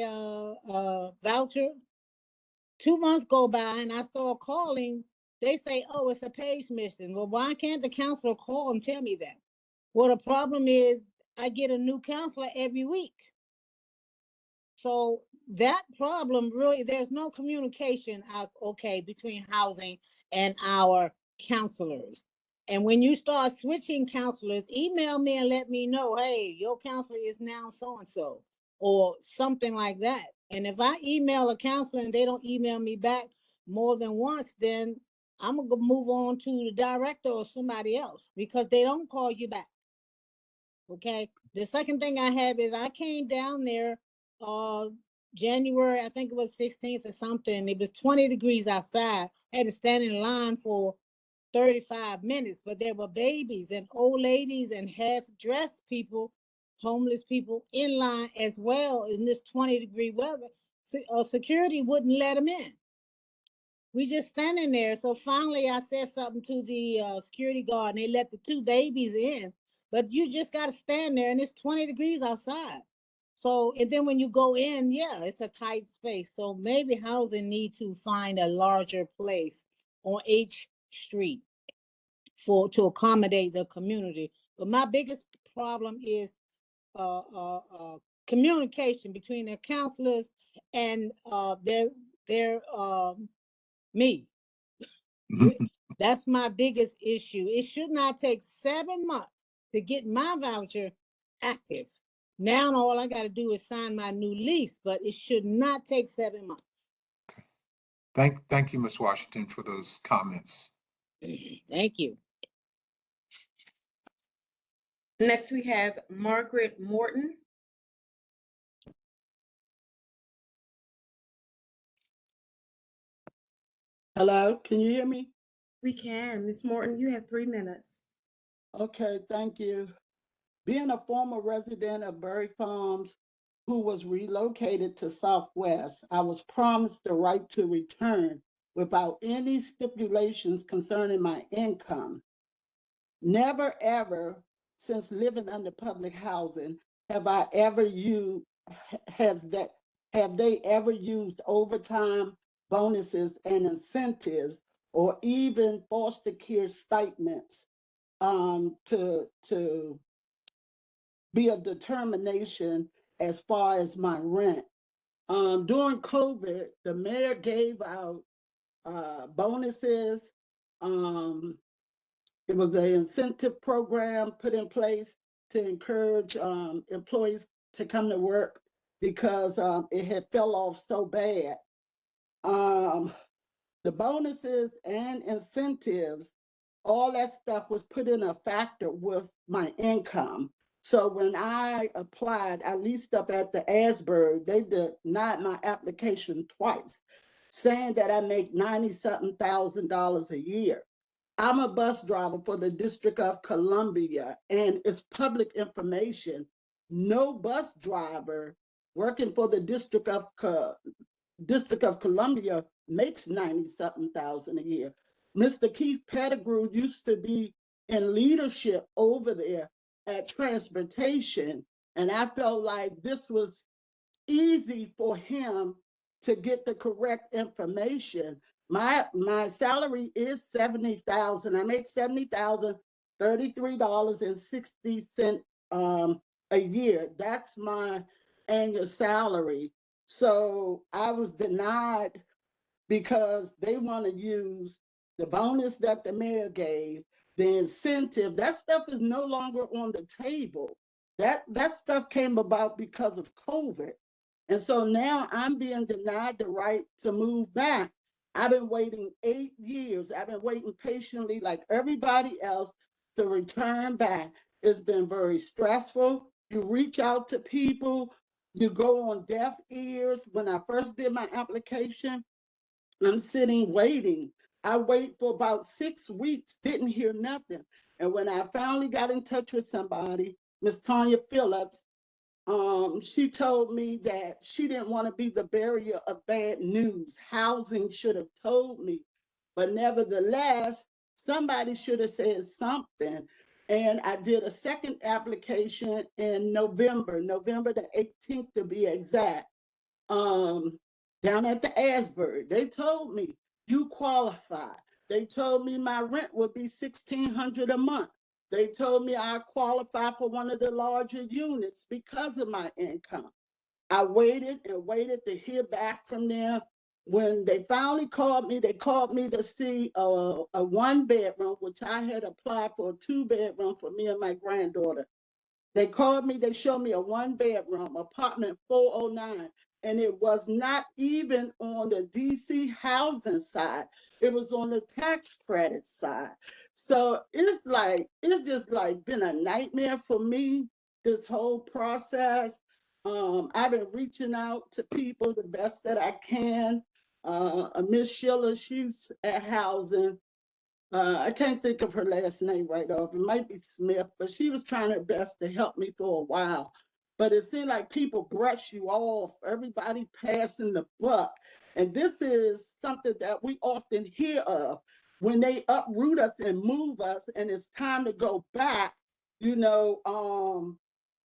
voucher. 2 months go by and I start calling. They say, "Oh, it's a page missing." Well, why can't the counselor call and tell me that? Well, the problem is I get a new counselor every week. So that problem really, there's no communication between housing and our counselors. And when you start switching counselors, email me and let me know, "Hey, your counselor is now so-and-so," or something like that. And if I email a counselor and they don't email me back more than once, then I'm going to move on to the director or somebody else because they don't call you back. Okay. The second thing I have is I came down there January, I think it was 16th or something. It was 20 degrees outside. I had to stand in line for 35 minutes, but there were babies and old ladies and half-dressed people, homeless people in line as well in this 20-degree weather. Security wouldn't let them in. We just standing there. So finally I said something to the security guard and they let the 2 babies in. But you just got to stand there and it's 20 degrees outside. So, and then when you go in, yeah, it's a tight space. So maybe housing need to find a larger place on H Street to accommodate the community. But my biggest problem is communication between their counselors and their me. That's my biggest issue. It should not take 7 months to get my voucher active. Now all I got to do is sign my new lease, but it should not take 7 months. Okay. Thank you, Ms. Washington, for those comments. Thank you. Next, we have Margaret Morton. Hello, can you hear me? We can. Ms. Morton, you have 3 minutes. Okay, thank you. Being a former resident of Berry Farms who was relocated to Southwest, I was promised the right to return without any stipulations concerning my income. Never ever, since living under public housing, have I ever used, have they ever used overtime, bonuses, and incentives, or even foster care stipends to be a determination as far as my rent. During COVID, the mayor gave out bonuses. It was an incentive program put in place to encourage employees to come to work because it had fell off so bad. The bonuses and incentives, all that stuff was put in a factor with my income. So when I applied, I leased up at the Asbury, they denied my application twice, saying that I make $90-something thousand a year. I'm a bus driver for the District of Columbia, and it's public information. No bus driver working for the District of Columbia makes $90-something thousand a year. Mr. Keith Pettigrew used to be in leadership over there at transportation, and I felt like this was easy for him to get the correct information. My salary is $70,000. I make $70,033.60 a year. That's my annual salary. So I was denied because they want to use the bonus that the mayor gave, the incentive. That stuff is no longer on the table. That stuff came about because of COVID. And so now I'm being denied the right to move back. I've been waiting 8 years. I've been waiting patiently like everybody else to return back. It's been very stressful. You reach out to people, you go on deaf ears. When I first did my application, I'm sitting waiting. I wait for about 6 weeks, didn't hear nothing. And when I finally got in touch with somebody, Miss Tanya Phillips, she told me that she didn't want to be the bearer of bad news. Housing should have told me. But nevertheless, somebody should have said something. And I did a second application in November the 18th to be exact, down at the Asbury. They told me, you qualify. They told me my rent would be $1,600 a month. They told me I qualify for one of the larger units because of my income. I waited and waited to hear back from them. When they finally called me, they called me to see a 1-bedroom, which I had applied for a 2-bedroom for me and my granddaughter. They called me, they showed me a 1-bedroom, apartment 409, and it was not even on the DC housing side. It was on the tax credit side. So it's just like been a nightmare for me, this whole process. I've been reaching out to people the best that I can. Miss Sheila, she's at housing. I can't think of her last name right off. It might be Smith, but she was trying her best to help me for a while. But it seemed like people brush you off, everybody passing the buck. And this is something that we often hear of when they uproot us and move us, and it's time to go back.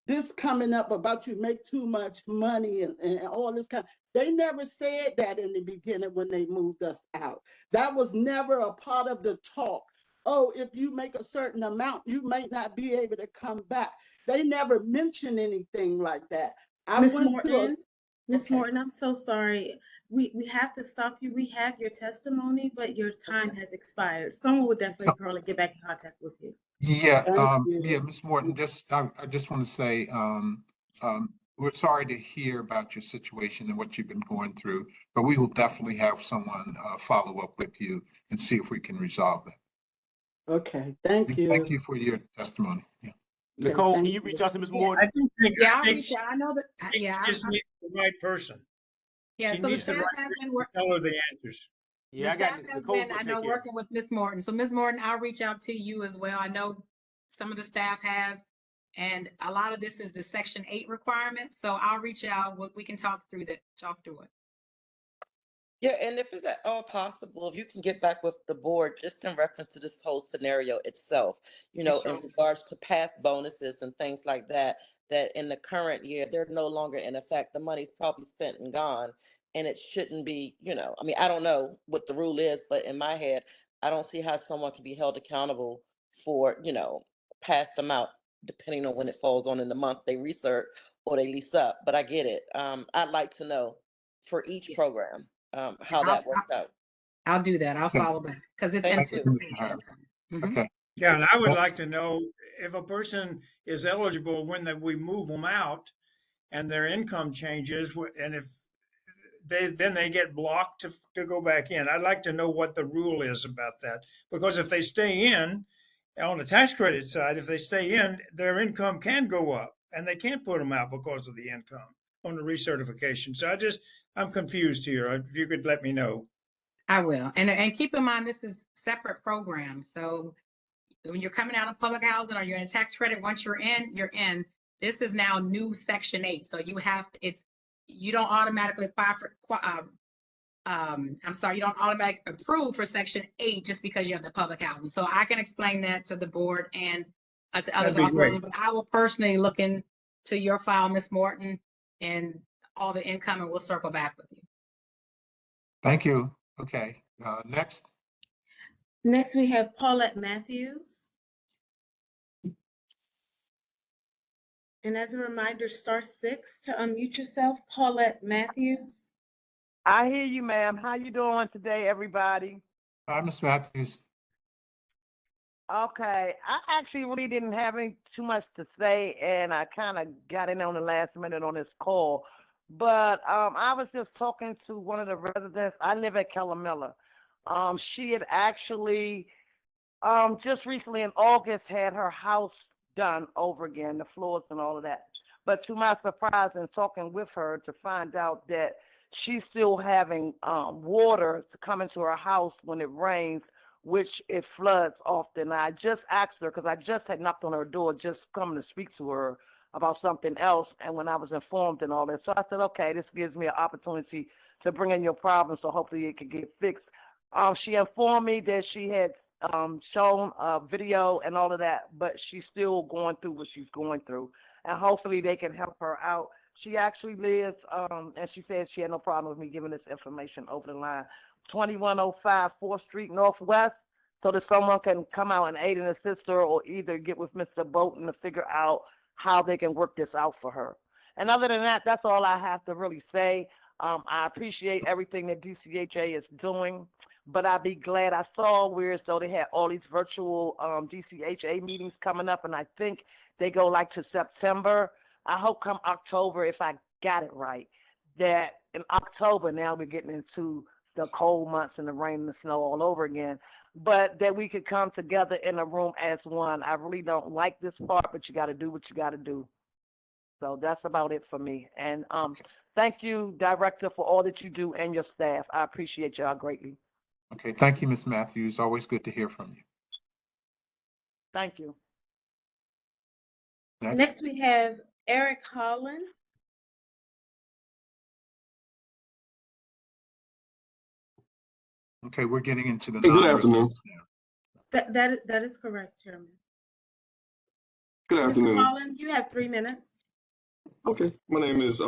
This coming up about you make too much money and all this kind. They never said that in the beginning when they moved us out. That was never a part of the talk. Oh, if you make a certain amount, you may not be able to come back. They never mentioned anything like that. Miss Morton, I'm so sorry. We have to stop you. We have your testimony, but your time has expired. Someone will definitely probably get back in contact with you. Yeah, Ms. Morton, I just want to say, we're sorry to hear about your situation and what you've been going through, but we will definitely have someone follow up with you and see if we can resolve that. Okay, thank you. Thank you for your testimony. Yeah. Nicole, can you reach out to Ms. Morton? I'll reach out. I know that. She just needs the right person. Yeah, She so the needs the staff right has person been to working. tell her the answers. Yeah, The staff has been, I know, working with Ms. Morton. So Ms. Morton, I'll reach out to you as well. I know some of the staff has. And a lot of this is the Section 8 requirements. So I'll reach out, we can talk through it. Yeah, and if it's at all possible, if you can get back with the board just in reference to this whole scenario itself, in Sure. regards to past bonuses and things like that, that in the current year, they're no longer in effect. The money's probably spent and gone, and it shouldn't be, I mean, I don't know what the rule is, but in my head, I don't see how someone can be held accountable for, past amount, depending on when it falls on in the month they research or they lease up. But I get it. I'd like to know for each program how that works out. I'll do that. I'll Okay. follow back because it's Thank you. anticipated. Okay. Yeah, and I would Next. like to know if a person is eligible when we move them out and their income changes, and if they get blocked to go back in. I'd like to know what the rule is about that, because if they stay in, on the tax credit side, if they stay in, their income can go up, and they can't put them out because of the income on the recertification. So I'm confused here. If you could let me know. I will. And keep in mind, this is separate programs. So when you're coming out of public housing or you're in tax credit, once you're in, you're in. This is now new Section 8. So you have to, you don't automatically apply for, you don't automatically approve for Section 8 just because you have the public housing. So I can explain that to the board and to others. That'd be great. But I will personally look into your file, Ms. Morton, and all the income, and we'll circle back with you. Thank you. Okay, next. Next, we have Paulette Matthews. And as a reminder, *6 to unmute yourself. Paulette Matthews. I hear you, ma'am. How you doing today, everybody? Hi, Ms. Matthews. Okay, I actually really didn't have too much to say, and I kind of got in on the last minute on this call. But I was just talking to one of the residents. I live at Keller Miller. She had actually just recently in August had her house done over again, the floors and all of that. But to my surprise, in talking with her to find out that she's still having water to come into her house when it rains, which it floods often. I just asked her, because I just had knocked on her door, just coming to speak to her about something else, and when I was informed and all that. So I said, okay, this gives me an opportunity to bring in your problem, so hopefully it could get fixed. She informed me that she had shown a video and all of that, but she's still going through what she's going through, and hopefully they can help her out. She actually lives, and she said she had no problem with me giving this information over the line, 2105 4th Street Northwest, so that someone can come out and aid and assist her, or either get with Mr. Bolton to figure out how they can work this out for her. And other than that, that's all I have to really say. I appreciate everything that DCHA is doing, but I'd be glad. I saw where as though they had all these virtual DCHA meetings coming up, and I think they go like to September. I hope come October, if I got it right, that in October, now we're getting into the cold months and the rain and the snow all over again, but that we could come together in a room as one. I really don't like this part, but you got to do what you got to do. So that's about it for me. And thank you, Director, for all that you do and your staff. I appreciate y'all greatly. Okay, thank you, Ms. Matthews. Always good to hear from you. Thank you. Next, we have Eric Holland. Okay, we're getting into the Good afternoon. That is correct, Chairman. Good afternoon. Mr. Holland, you have 3 minutes. Okay, my name is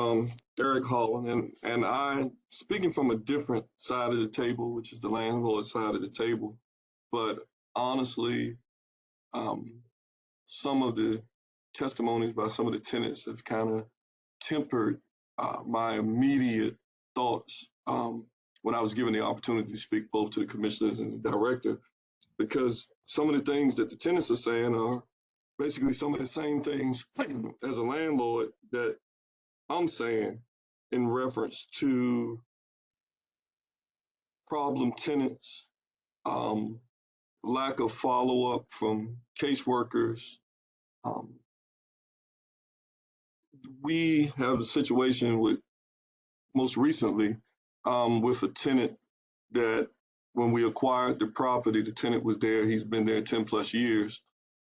Eric Holland, and I'm speaking from a different side of the table, which is the landlord side of the table. But honestly, some of the testimonies by some of the tenants have kind of tempered my immediate thoughts when I was given the opportunity to speak both to the commissioners and the director, because some of the things that the tenants are saying are basically some of the same things as a landlord that I'm saying in reference to problem tenants, lack of follow-up from caseworkers. We have a situation with, most recently, with a tenant that when we acquired the property, the tenant was there, he's been there 10 plus years.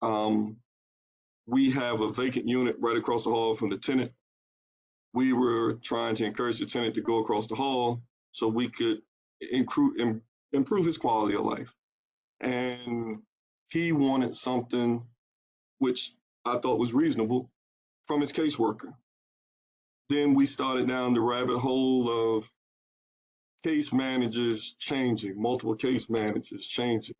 We have a vacant unit right across the hall from the tenant. We were trying to encourage the tenant to go across the hall so we could improve his quality of life. And he wanted something which I thought was reasonable from his caseworker. Then we started down the rabbit hole of case managers changing, multiple case managers changing.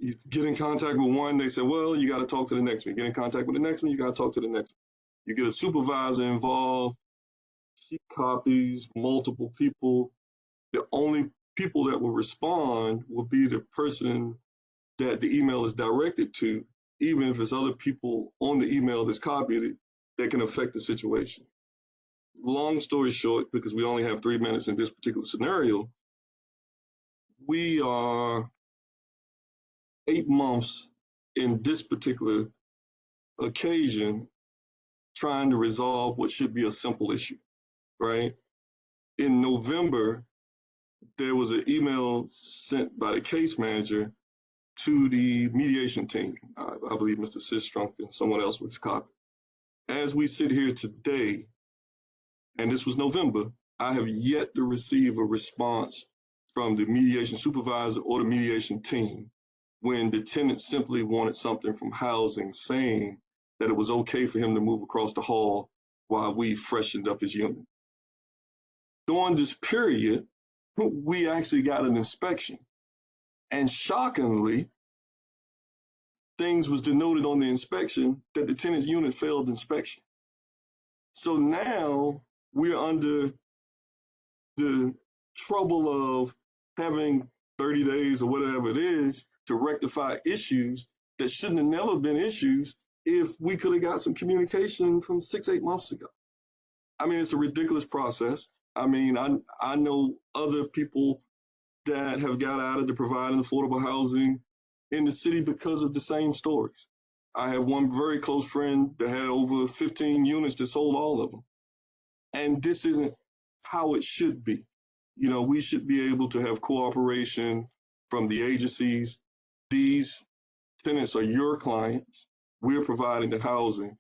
You get in contact with one, they say, well, you got to talk to the next one. You get in contact with the next one, you got to talk to the next one. You get a supervisor involved, keep copies, multiple people. The only people that will respond will be the person that the email is directed to, even if it's other people on the email that's copied it that can affect the situation. Long story short, because we only have 3 minutes in this particular scenario, we are 8 months in this particular occasion trying to resolve what should be a simple issue, right? In November, there was an email sent by the case manager to the mediation team. I believe Mr. Sistrunk and someone else was copied. As we sit here today, and this was November, I have yet to receive a response from the mediation supervisor or the mediation team when the tenant simply wanted something from housing saying that it was okay for him to move across the hall while we freshened up his unit. During this period, we actually got an inspection. And shockingly, things was denoted on the inspection that the tenant's unit failed inspection. So now we're under the trouble of having 30 days or whatever it is to rectify issues that shouldn't have never been issues if we could have got some communication from 6-8 months ago. I mean, it's a ridiculous process. I mean, I know other people that have got out of the providing affordable housing in the city because of the same stories. I have one very close friend that had over 15 units that sold all of them. And this isn't how it should be. You know, we should be able to have cooperation from the agencies. These tenants are your clients. We're providing the housing.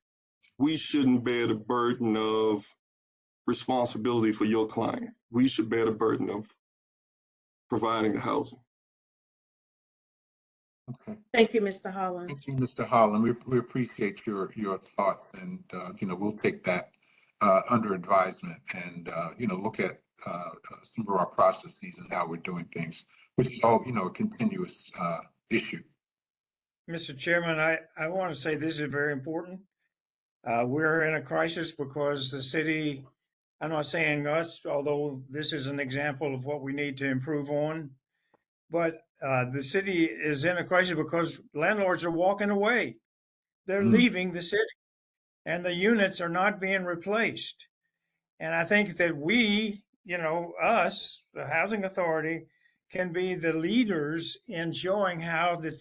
We shouldn't bear the burden of responsibility for your client. We should bear the burden of providing the housing. Okay. Thank you, Mr. Holland. Thank you, Mr. Holland. We appreciate your thoughts, and we'll take that under advisement, and look at some of our processes and how we're doing things, which is all a continuous issue. Mr. Chairman, I want to say this is very important. We're in a crisis because the city, I'm not saying us, although this is an example of what we need to improve on, but the city is in a crisis because landlords are walking away. They're leaving the city, and the units are not being replaced. And I think that we, us, the Housing Authority, can be the leaders in showing how the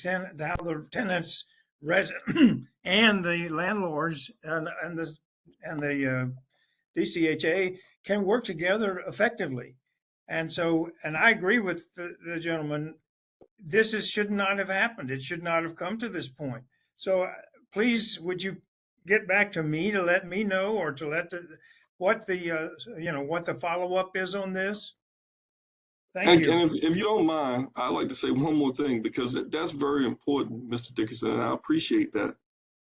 tenants, and the landlords and the DCHA can work together effectively. And so, and I agree with the gentleman, this should not have happened. It should not have come to this point. So please, would you get back to me to let me know, or to let what the follow-up is on this? Thank you. And if you don't mind, I'd like to say one more thing, because that's very important, Mr. Dickerson, and I appreciate that.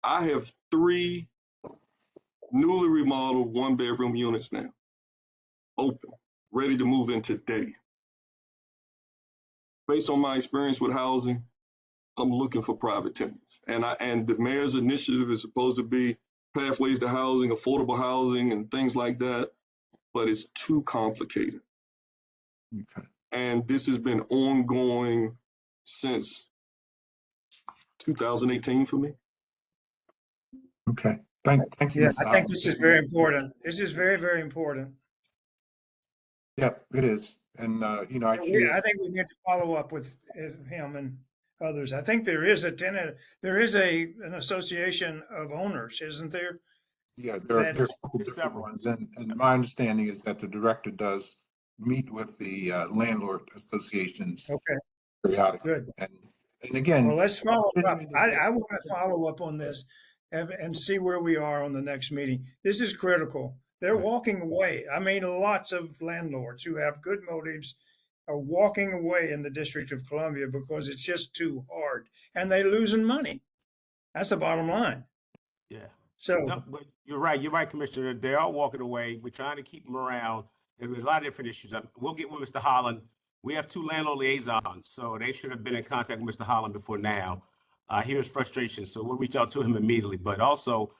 I have 3 newly remodeled 1-bedroom units now, open, ready to move in today. Based on my experience with housing, I'm looking for private tenants. And the mayor's initiative is supposed to be pathways to housing, affordable housing, and things like that, but it's too complicated. Okay. And this has been ongoing since 2018 for me. Okay. Thank you. Yeah, I think this is very important. This is very, very important. Yep, it is. And I think we need to follow up with him and others. I think there is an association of owners, isn't there? Yeah, there are a couple different ones, and my understanding is that the director does meet with the landlord associations periodically. Good. And again. Well, let's follow up. considering that- I want to follow up on this and see where we are on the next meeting. This is critical. They're walking away. I mean, lots of landlords who have good motives are walking away in the District of Columbia because it's just too hard and they're losing money. That's the bottom line. Yeah. So No, but you're right, Commissioner. They're all walking away. We're trying to keep them around. There's a lot of different issues. We'll get with Mr. Holland. We have 2 landlord liaisons, so they should have been in contact with Mr. Holland before now. Here's frustration, so we'll reach out to him immediately. But also,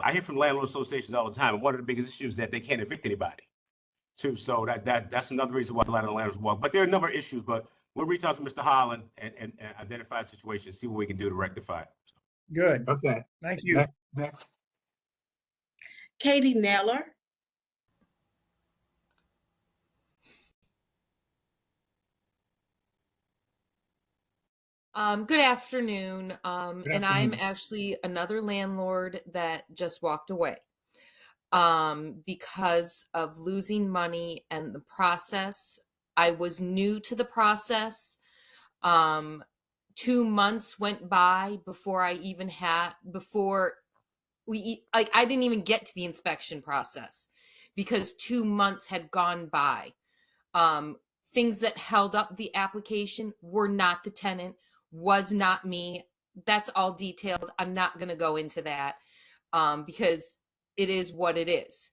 I hear from landlord associations all the time, and one of the biggest issues is that they can't evict anybody, too. So that's another reason why a lot of landlords walk. But there are a number of issues, but we'll reach out to Mr. Holland and identify the situation, see what we can do to rectify it. good. Okay. Thank you. Next. Katie Neller. Good afternoon. And I'm afternoon. actually another landlord that just walked away because of losing money and the process. I was new to the process. 2 months went by before I didn't even get to the inspection process because 2 months had gone by. Things that held up the application were not the tenant, was not me. That's all detailed. I'm not going to go into that because it is what it is.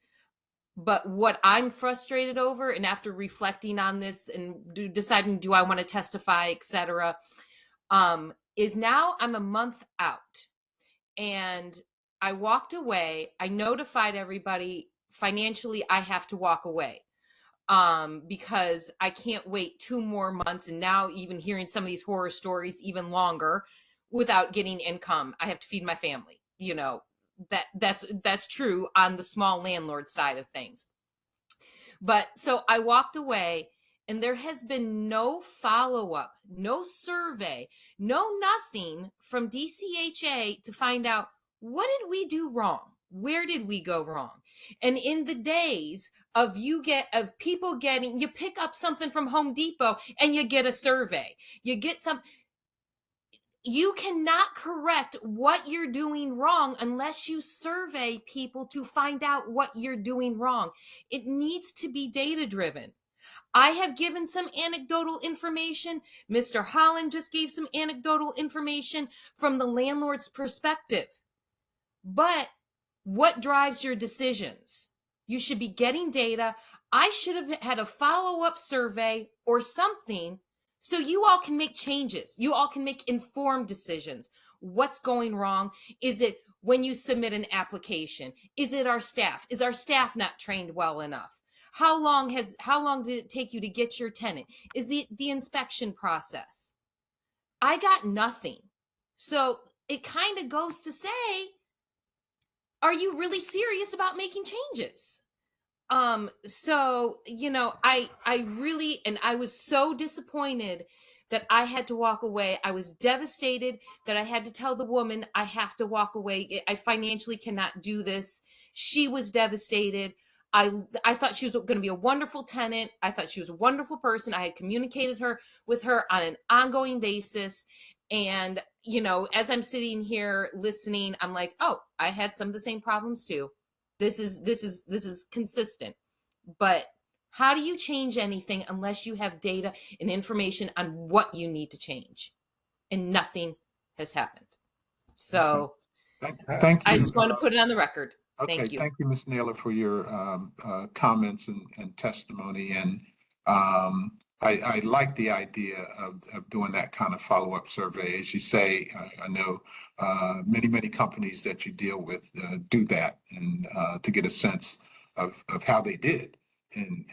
But what I'm frustrated over, and after reflecting on this and deciding, do I want to testify, etc., is now I'm a month out and I walked away. I notified everybody financially I have to walk away because I can't wait 2 more months. And now even hearing some of these horror stories even longer without getting income, I have to feed my family. You know, that's true on the small landlord side of things. But so I walked away and there has been no follow-up, no survey, no nothing from DCHA to find out what did we do wrong? Where did we go wrong? And in the days of you pick up something from Home Depot and you get a survey. You cannot correct what you're doing wrong unless you survey people to find out what you're doing wrong. It needs to be data driven. I have given some anecdotal information. Mr. Holland just gave some anecdotal information from the landlord's perspective. But what drives your decisions? You should be getting data. I should have had a follow-up survey or something so you all can make changes. You all can make informed decisions. What's going wrong? Is it when you submit an application? Is it our staff? Is our staff not trained well enough? How long did it take you to get your tenant? Is the inspection process? I got nothing. So it kind of goes to say, are you really serious about making changes? So, you know, I really, and I was so disappointed that I had to walk away. I was devastated that I had to tell the woman I have to walk away. I financially cannot do this. She was devastated. I thought she was going to be a wonderful tenant. I thought she was a wonderful person. I had communicated with her on an ongoing basis. And, you know, as I'm sitting here listening, I'm like, oh, I had some of the same problems too. This is consistent. But how do you change anything unless you have data and information on what you need to change? And nothing has happened. So Thank you. I just want to put it on the record. Okay, Thank you. thank you, Ms. Naylor, for your comments and testimony. And I like the idea of doing that kind of follow-up survey. As you say, I know many companies that you deal with do that, and to get a sense of how they did in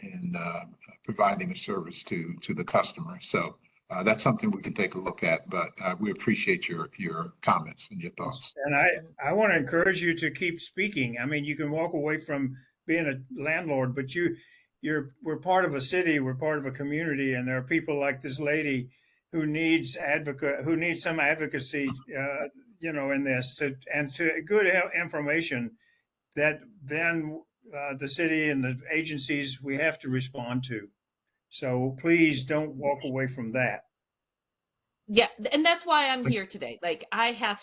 providing a service to the customer. So that's something we can take a look at, but we appreciate your comments and your thoughts. And I want to encourage you to keep speaking. I mean, you can walk away from being a landlord, but we're part of a city, we're part of a community, and there are people like this lady who needs some advocacy, you know, in this to good information that then the city and the agencies we have to respond to. So please don't walk away from that. Yeah, and that's why I'm here today. Like I had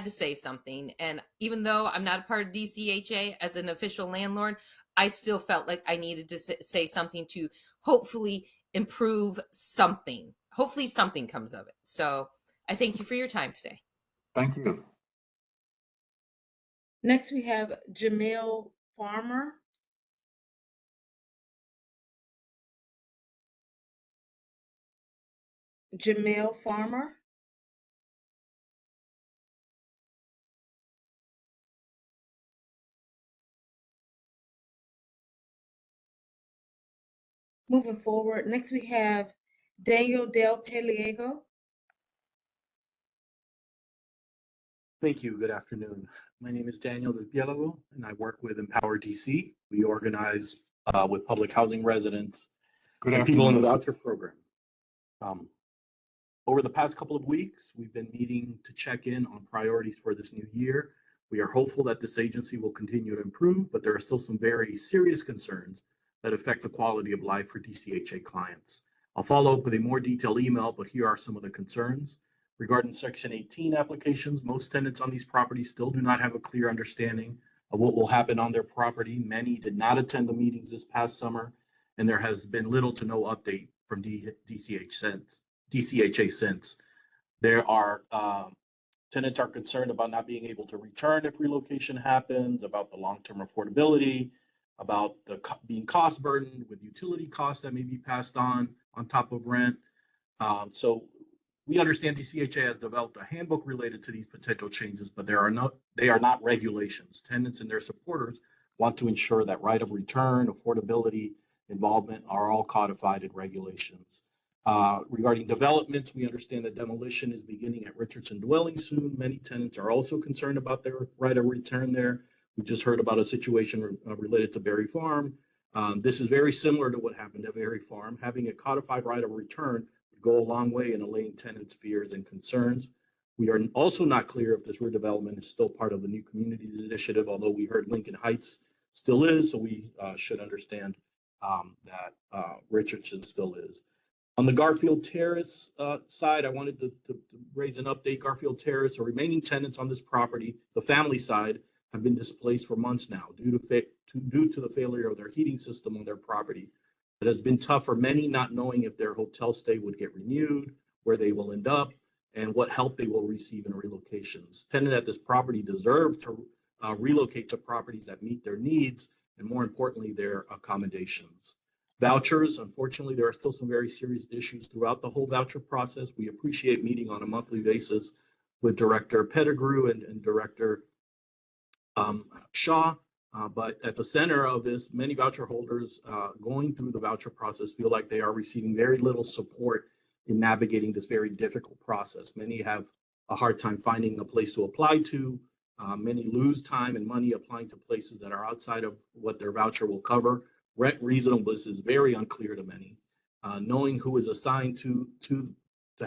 to say something. And even though I'm not a part of DCHA as an official landlord, I still felt like I needed to say something to hopefully improve something. Hopefully something comes of it. So I thank you for your time today. Thank you. Next, we have Jamil Farmer. Jamil Farmer. Moving forward, next we have Daniel Del Peliego. Thank you. Good afternoon. My name is Daniel Del Peliego, and I work with Empower DC. We organize with public housing residents Good and people in the afternoon. voucher program. Over the past couple of weeks, we've been meeting to check in on priorities for this new year. We are hopeful that this agency will continue to improve, but there are still some very serious concerns that affect the quality of life for DCHA clients. I'll follow up with a more detailed email, but here are some of the concerns. Regarding Section 18 applications, most tenants on these properties still do not have a clear understanding of what will happen on their property. Many did not attend the meetings this past summer, and there has been little to no update from DCHA since. There are tenants are concerned about not being able to return if relocation happens, about the long-term affordability, about the being cost burdened with utility costs that may be passed on top of rent. So we understand DCHA has developed a handbook related to these potential changes, but they are not regulations. Tenants and their supporters want to ensure that right of return, affordability, involvement are all codified in regulations. Regarding developments, we understand that demolition is beginning at Richardson Dwelling soon. Many tenants are also concerned about their right of return there. We just heard about a situation related to Berry Farm. This is very similar to what happened at Berry Farm. Having a codified right of return would go a long way in allaying tenants' fears and concerns. We are also not clear if this redevelopment is still part of the New Communities Initiative, although we heard Lincoln Heights still is, so we should understand that Richardson still is. On the Garfield Terrace side, I wanted to raise an update. Garfield Terrace, or remaining tenants on this property, the family side, have been displaced for months now due to the failure of their heating system on their property. It has been tough for many, not knowing if their hotel stay would get renewed, where they will end up, and what help they will receive in relocations. Tenants at this property deserve to relocate to properties that meet their needs, and more importantly, their accommodations. Vouchers, unfortunately, there are still some very serious issues throughout the whole voucher process. We appreciate meeting on a monthly basis with Director Pettigrew and Director Shaw, but at the center of this, many voucher holders going through the voucher process feel like they are receiving very little support in navigating this very difficult process. Many have a hard time finding a place to apply to. Many lose time and money applying to places that are outside of what their voucher will cover. Rent reasonableness is very unclear to many. Knowing who is assigned to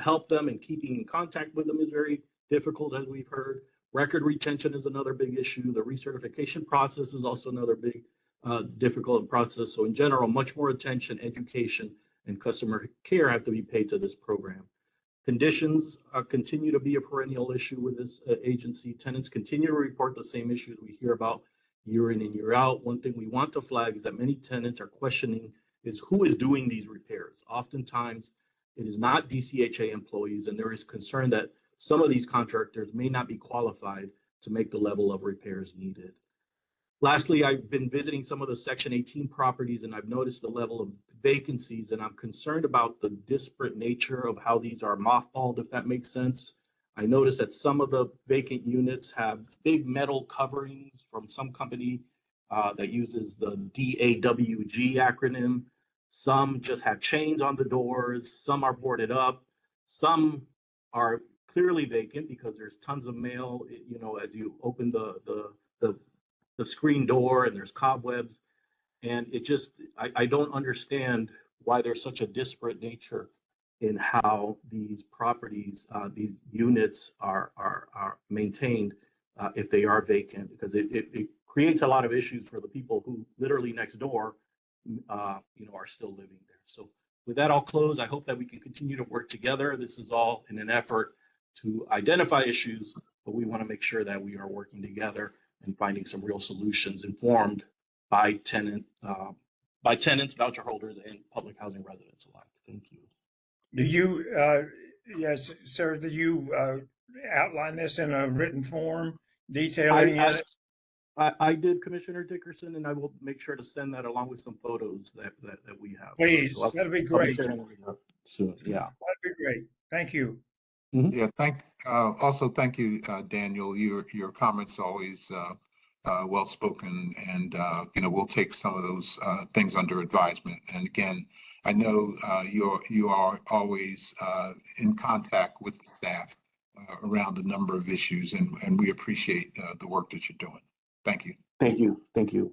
help them and keeping in contact with them is very difficult, as we've heard. Record retention is another big issue. The recertification process is also another big difficult process. So in general, much more attention, education, and customer care have to be paid to this program. Conditions continue to be a perennial issue with this agency. Tenants continue to report the same issues we hear about year in and year out. One thing we want to flag is that many tenants are questioning is who is doing these repairs. Oftentimes, it is not DCHA employees, and there is concern that some of these contractors may not be qualified to make the level of repairs needed. Lastly, I've been visiting some of the Section 18 properties, and I've noticed the level of vacancies, and I'm concerned about the disparate nature of how these are mothballed, if that makes sense. I noticed that some of the vacant units have big metal coverings from some company that uses the DAWG acronym. Some just have chains on the doors. Some are boarded up. Some are clearly vacant because there's tons of mail, as you open the screen door and there's cobwebs. And I don't understand why there's such a disparate nature in how these properties, these units are maintained if they are vacant, because it creates a lot of issues for the people who literally next door, are still living there. So with that, I'll close. I hope that we can continue to work together. This is all in an effort to identify issues, but we want to make sure that we are working together and finding some real solutions informed by tenants, voucher holders, and public housing residents alike. Thank you. Do you, yes, sir, do you outline this in a written form detailing it? I did, Commissioner Dickerson, and I will make sure to send that along with some photos that we have. Please, So that'd be I'll great. sharing it soon. Yeah. That'd be great. Thank you. Yeah, also thank you, Daniel. Your comments always well spoken, and we'll take some of those things under advisement. And again, I know you are always in contact with the staff around a number of issues, and we appreciate the work that you're doing. Thank you. Thank you. Thank you.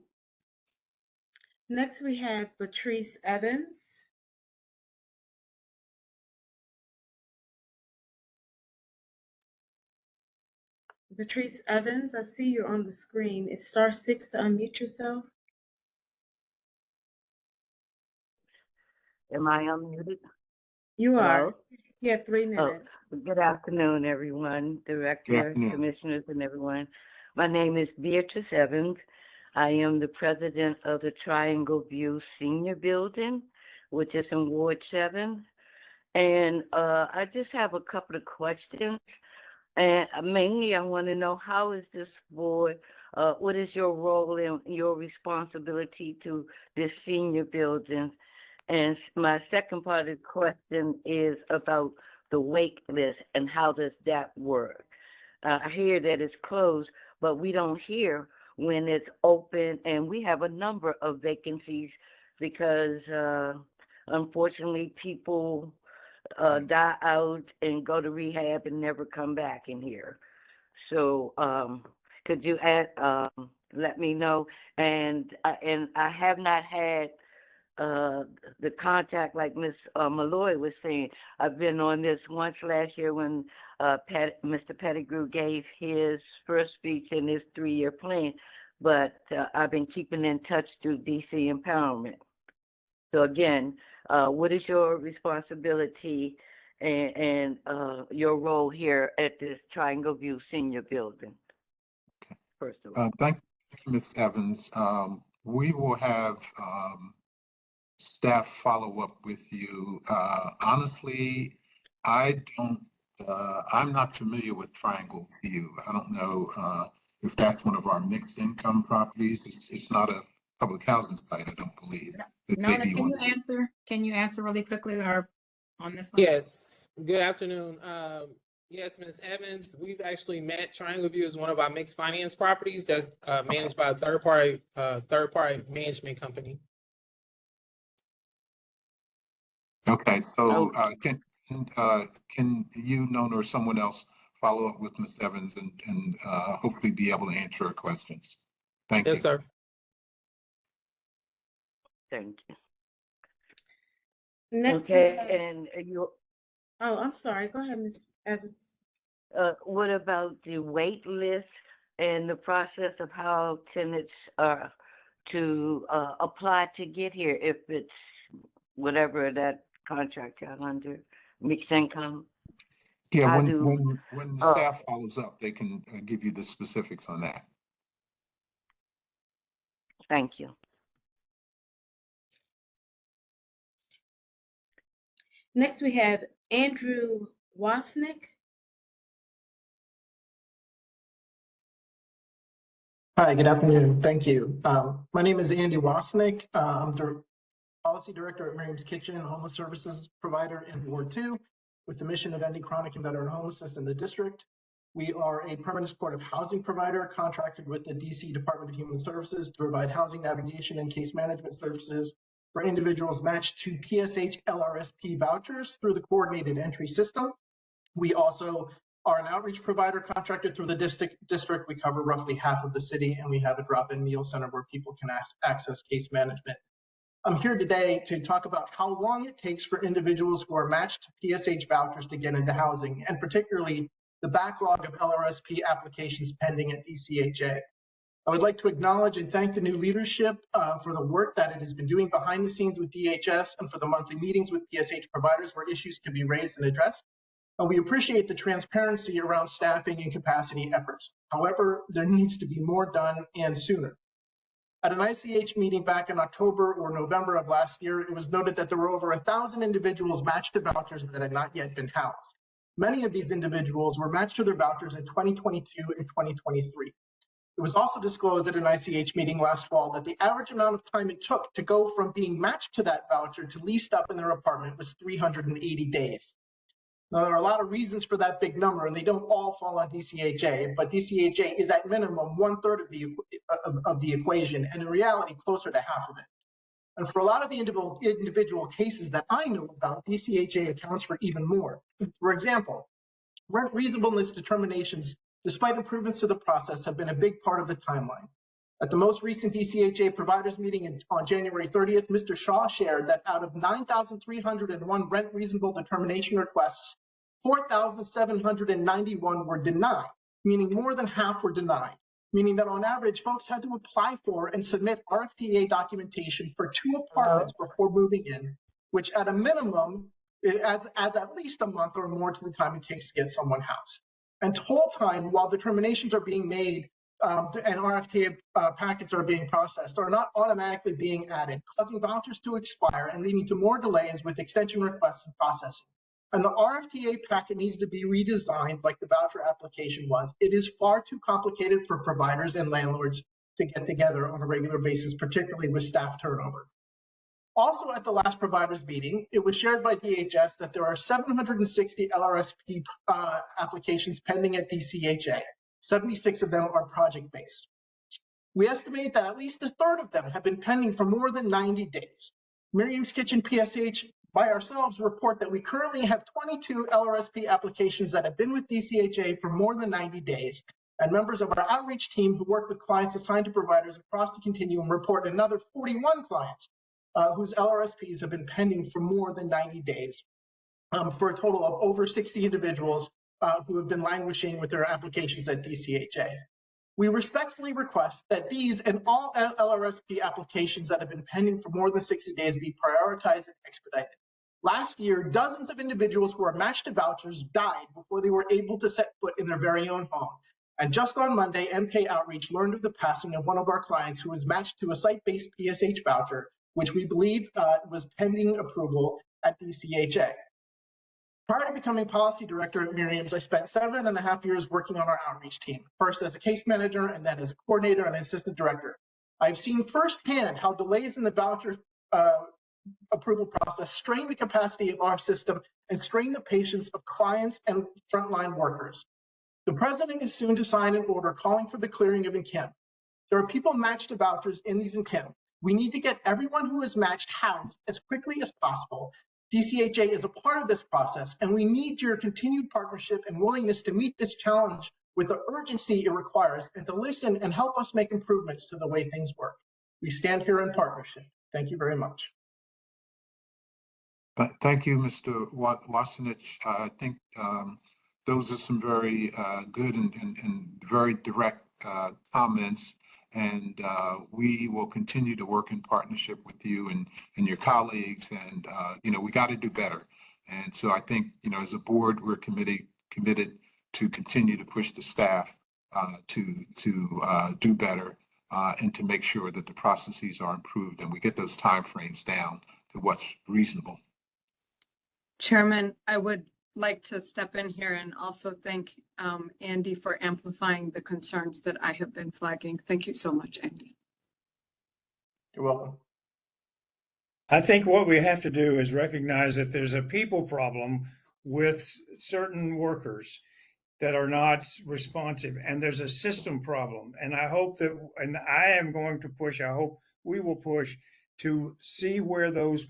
Next, we have Patrice Evans. Patrice Evans, I see you're on the screen. It's *6 to unmute yourself. Am I unmuted? You are. Hello? You have 3 minutes. Good afternoon, everyone, Good Director, afternoon. Commissioners, and everyone. My name is Beatrice Evans. I am the president of the Triangle View Senior Building, which is in Ward 7. And I just have a couple of questions. And mainly, I want to know, how is this board, what is your role and your responsibility to this senior building? And my second part of the question is about the wait list and how does that work? I hear that it's closed, but we don't hear when it's open, and we have a number of vacancies because unfortunately people die out and go to rehab and never come back in here. So could you let me know? And I have not had the contact like Ms. Malloy was saying. I've been on this once last year when Mr. Pettigrew gave his first speech in his 3-year plan, but I've been keeping in touch through DC Empowerment. So again, what is your responsibility and your role here at this Triangle View Senior Building? First of all. Thank you, Ms. Evans. We will have staff follow up with you. Honestly, I'm not familiar with Triangle View. I don't know if that's one of our mixed income properties. It's not a public housing site, I don't believe. Nona, can you answer really quickly or on this one? Yes. Good afternoon. Yes, Ms. Evans, we've actually met. Triangle View is one of our mixed finance properties that's managed by a third party management company. Okay, so can you, Nona, or someone else follow up with Ms. Evans and hopefully be able to answer her questions? Thank you. Yes, sir. Thank you. Next, okay, and you. Oh, I'm sorry. Go ahead, Ms. Evans. What about the wait list and the process of how tenants are to apply to get here if it's whatever that contract got under mixed income? Yeah, when the staff follows up, they can give you the specifics on that. Thank you. Next, we have Andrew Wasnick. Hi, good afternoon. Thank you. My name is Andy Wasnick. I'm the Policy Director at Miriam's Kitchen, a homeless services provider in Ward 2, with the mission of ending chronic and veteran homelessness in the district. We are a permanent supportive housing provider contracted with the DC Department of Human Services to provide housing navigation and case management services for individuals matched to PSH LRSP vouchers through the coordinated entry system. We also are an outreach provider contracted through the district. We cover roughly half of the city, and we have a drop-in meal center where people can access case management. I'm here today to talk about how long it takes for individuals who are matched to PSH vouchers to get into housing, and particularly the backlog of LRSP applications pending at DCHA. I would like to acknowledge and thank the new leadership for the work that it has been doing behind the scenes with DHS and for the monthly meetings with PSH providers where issues can be raised and addressed. And we appreciate the transparency around staffing and capacity efforts. However, there needs to be more done and sooner. At an ICH meeting back in October or November of last year, it was noted that there were over 1,000 individuals matched to vouchers that had not yet been housed. Many of these individuals were matched to their vouchers in 2022 and 2023. It was also disclosed at an ICH meeting last fall that the average amount of time it took to go from being matched to that voucher to leased up in their apartment was 380 days. Now, there are a lot of reasons for that big number, and they don't all fall on DCHA, but DCHA is at minimum 1/3 of the equation, and in reality, closer to half of it. And for a lot of the individual cases that I know about, DCHA accounts for even more. For example, rent reasonableness determinations, despite improvements to the process, have been a big part of the timeline. At the most recent DCHA providers meeting on January 30th, Mr. Shaw shared that out of 9,301 rent reasonable determination requests, 4,791 were denied, meaning more than half were denied, meaning that on average, folks had to apply for and submit RFTA documentation for 2 apartments before moving in, which at a minimum, it adds at least a month or more to the time it takes to get someone housed. And total time while determinations are being made and RFTA packets are being processed are not automatically being added, causing vouchers to expire and leading to more delays with extension requests and processing. And the RFTA packet needs to be redesigned like the voucher application was. It is far too complicated for providers and landlords to get together on a regular basis, particularly with staff turnover. Also at the last providers meeting, it was shared by DHS that there are 760 LRSP applications pending at DCHA. 76 of them are project-based. We estimate that at least 1/3 of them have been pending for more than 90 days. Miriam's Kitchen PSH by ourselves report that we currently have 22 LRSP applications that have been with DCHA for more than 90 days, and members of our outreach team who work with clients assigned to providers across the continuum report another 41 clients whose LRSPs have been pending for more than 90 days, for a total of over 60 individuals who have been languishing with their applications at DCHA. We respectfully request that these and all LRSP applications that have been pending for more than 60 days be prioritized and expedited. Last year, dozens of individuals who are matched to vouchers died before they were able to set foot in their very own home. And just on Monday, MK Outreach learned of the passing of one of our clients who was matched to a site-based PSH voucher, which we believe was pending approval at DCHA. Prior to becoming policy director at Miriam's, I spent 7.5 years working on our outreach team, first as a case manager and then as a coordinator and assistant director. I've seen firsthand how delays in the voucher approval process strain the capacity of our system and strain the patience of clients and frontline workers. The president is soon to sign an order calling for the clearing of encampments. There are people matched to vouchers in these encampments. We need to get everyone who is matched housed as quickly as possible. DCHA is a part of this process, and we need your continued partnership and willingness to meet this challenge with the urgency it requires and to listen and help us make improvements to the way things work. We stand here in partnership. Thank you very much. Thank you, Mr. Wassenich. I think those are some very good and very direct comments. And we will continue to work in partnership with you and your colleagues. And, we got to do better. And so I think, as a board, we're committed to continue to push the staff to do better and to make sure that the processes are improved and we get those timeframes down to what's reasonable. Chairman, I would like to step in here and also thank Andy for amplifying the concerns that I have been flagging. Thank you so much, Andy. You're welcome. I think what we have to do is recognize that there's a people problem with certain workers that are not responsive, and there's a system problem. And I hope that, and I am going to push, I hope we will push to see where those,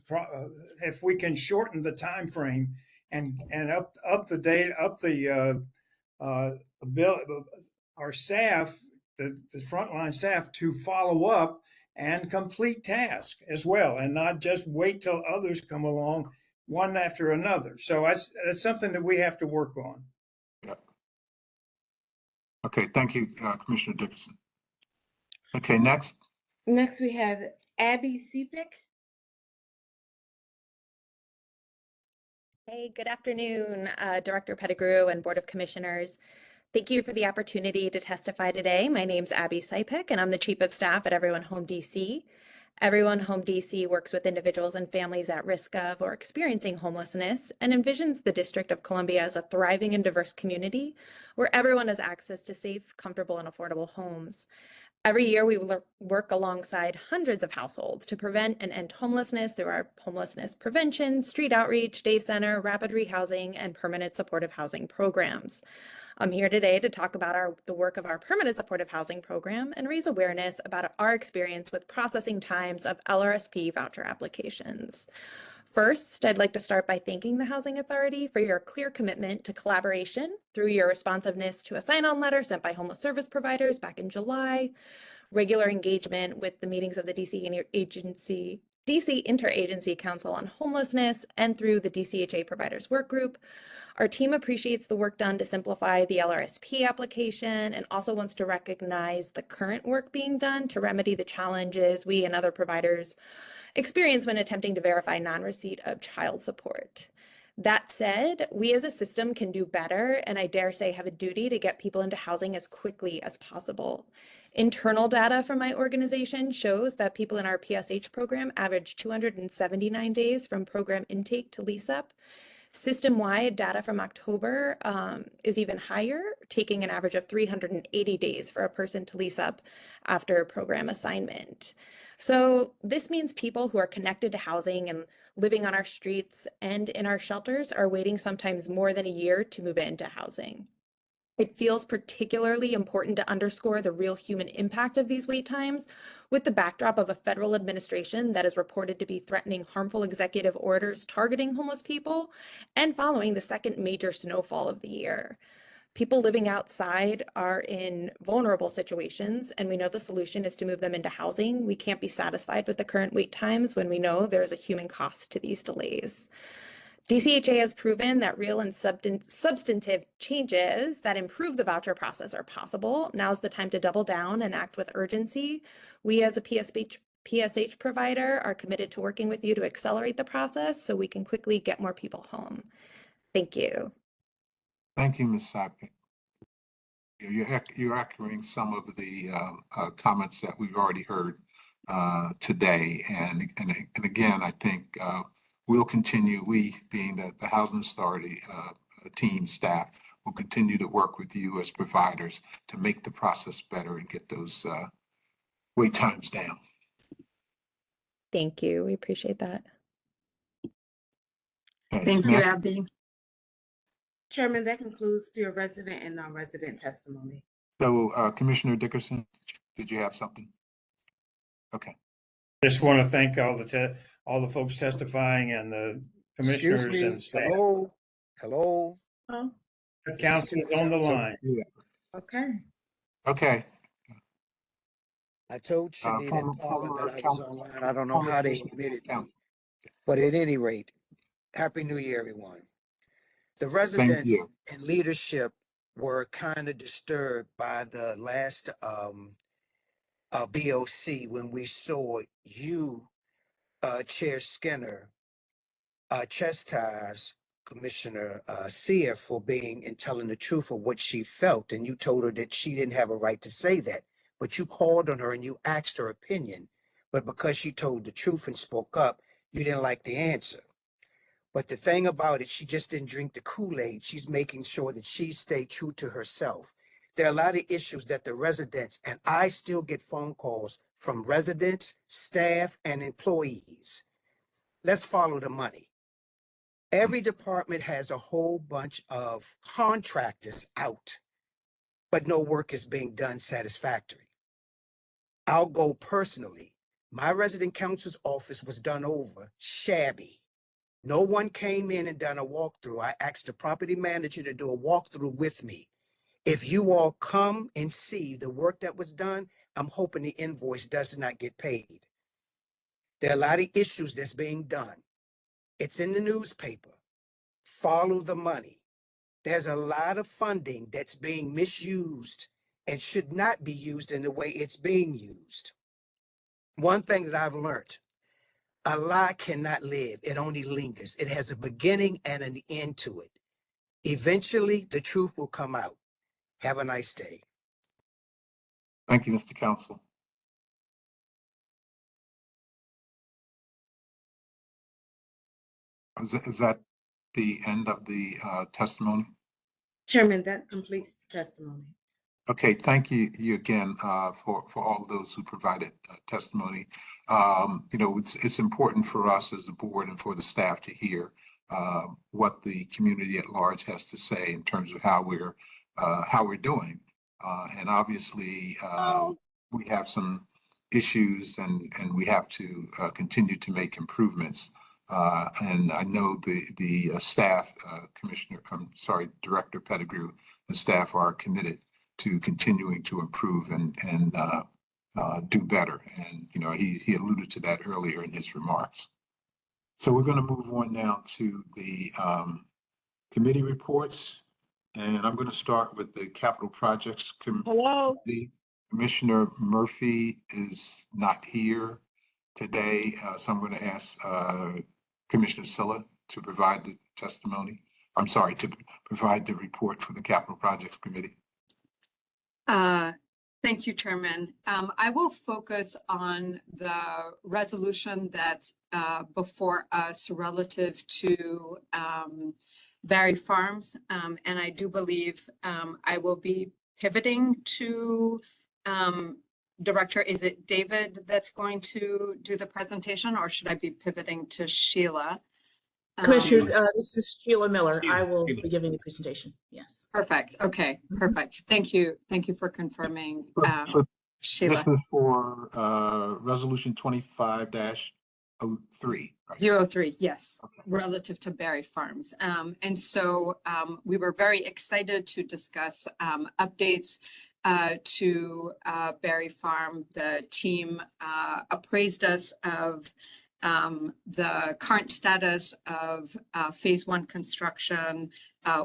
if we can shorten the time frame and up the date, up the our staff, the frontline staff, to follow up and complete tasks as well, and not just wait till others come along one after another. So that's something that we have to work on. Yeah. Okay, thank you, Commissioner Dickerson. Okay, next. Next, we have Abby Sepik. Hey, good afternoon, Director Pettigrew and Board of Commissioners. Thank you for the opportunity to testify today. My name's Abby Sepik, and I'm the Chief of Staff at Everyone Home DC. Everyone Home DC works with individuals and families at risk of or experiencing homelessness and envisions the District of Columbia as a thriving and diverse community where everyone has access to safe, comfortable, and affordable homes. Every year, we work alongside hundreds of households to prevent and end homelessness through our homelessness prevention, street outreach, day center, rapid rehousing, and permanent supportive housing programs. I'm here today to talk about the work of our permanent supportive housing program and raise awareness about our experience with processing times of LRSP voucher applications. First, I'd like to start by thanking the Housing Authority for your clear commitment to collaboration through your responsiveness to a sign-on letter sent by homeless service providers back in July, regular engagement with the meetings of the DC Interagency Council on Homelessness, and through the DCHA Providers Work Group. Our team appreciates the work done to simplify the LRSP application and also wants to recognize the current work being done to remedy the challenges we and other providers experience when attempting to verify non-receipt of child support. That said, we as a system can do better, and I dare say have a duty to get people into housing as quickly as possible. Internal data from my organization shows that people in our PSH program average 279 days from program intake to lease up. System-wide data from October is even higher, taking an average of 380 days for a person to lease up after program assignment. So this means people who are connected to housing and living on our streets and in our shelters are waiting sometimes more than a year to move into housing. It feels particularly important to underscore the real human impact of these wait times with the backdrop of a federal administration that is reported to be threatening harmful executive orders targeting homeless people and following the second major snowfall of the year. People living outside are in vulnerable situations, and we know the solution is to move them into housing. We can't be satisfied with the current wait times when we know there's a human cost to these delays. DCHA has proven that real and substantive changes that improve the voucher process are possible. Now's the time to double down and act with urgency. We as a PSH provider are committed to working with you to accelerate the process so we can quickly get more people home. Thank you. Thank you, Ms. Sapik. You're echoing some of the comments that we've already heard today. And again, I think we'll continue, we being the Housing Authority team staff, will continue to work with you as providers to make the process better and get those wait times down. Thank you. We appreciate that. Okay, Thank you, Abby. Chairman, that concludes your resident and non-resident testimony. So Commissioner Dickerson, did you have something? Okay. Just want to thank all the folks testifying and the commissioners and staff. Hello. Oh, The council is on the line. Yeah. okay. Okay. I told Shanita and Paula that I was online. I don't know former how they Commissioner admitted me. Council. But at any rate, Happy New Year, everyone. The Thank residents you. and leadership were kind of disturbed by the last BOC when we saw you, Chair Skinner, chastise Commissioner Sear for being and telling the truth of what she felt. And you told her that she didn't have a right to say that. But you called on her and you asked her opinion. But because she told the truth and spoke up, you didn't like the answer. But the thing about it, she just didn't drink the Kool-Aid. She's making sure that she stayed true to herself. There are a lot of issues that the residents, and I still get phone calls from residents, staff, and employees. Let's follow the money. Every department has a whole bunch of contractors out, but no work is being done satisfactory. I'll go personally. My resident council's office was done over, shabby. No one came in and done a walkthrough. I asked the property manager to do a walkthrough with me. If you all come and see the work that was done, I'm hoping the invoice does not get paid. There are a lot of issues that's being done. It's in the newspaper. Follow the money. There's a lot of funding that's being misused and should not be used in the way it's being used. One thing that I've learned, a lie cannot live. It only lingers. It has a beginning and an end to it. Eventually, the truth will come out. Have a nice day. Thank you, Mr. Counsel. Is that the end of the testimony? Chairman, that completes the testimony. Okay, thank you again for all of those who provided testimony. You know, it's important for us as a board and for the staff to hear what the community at large has to say in terms of how we're doing. And obviously, we have some issues and we have to continue to make improvements. And I know the staff, Director Pettigrew, and staff are committed to continuing to improve and do better. And, you know, he alluded to that earlier in his remarks. So we're going to move on now to the committee reports. And I'm going to start with the Capital Projects Committee. Commissioner Murphy is not here today, so I'm going to ask Commissioner Silla to provide the testimony. I'm sorry, to provide the report for the Capital Projects Committee. Thank you, Chairman. I will focus on the resolution that's before us relative to Barry Farms. And I do believe I will be pivoting to Director, is it David that's going to do the presentation, or should I be pivoting to Sheila? Commissioner, this is Sheila Miller. I will be giving the presentation. Yes. Perfect. Okay, perfect. Thank you. Thank you for confirming, Sheila. This is for resolution 25-03. 03, yes, okay. Relative to Barry Farms. And so we were very excited to discuss updates to Barry Farm. The team appraised us of the current status of phase 1 construction,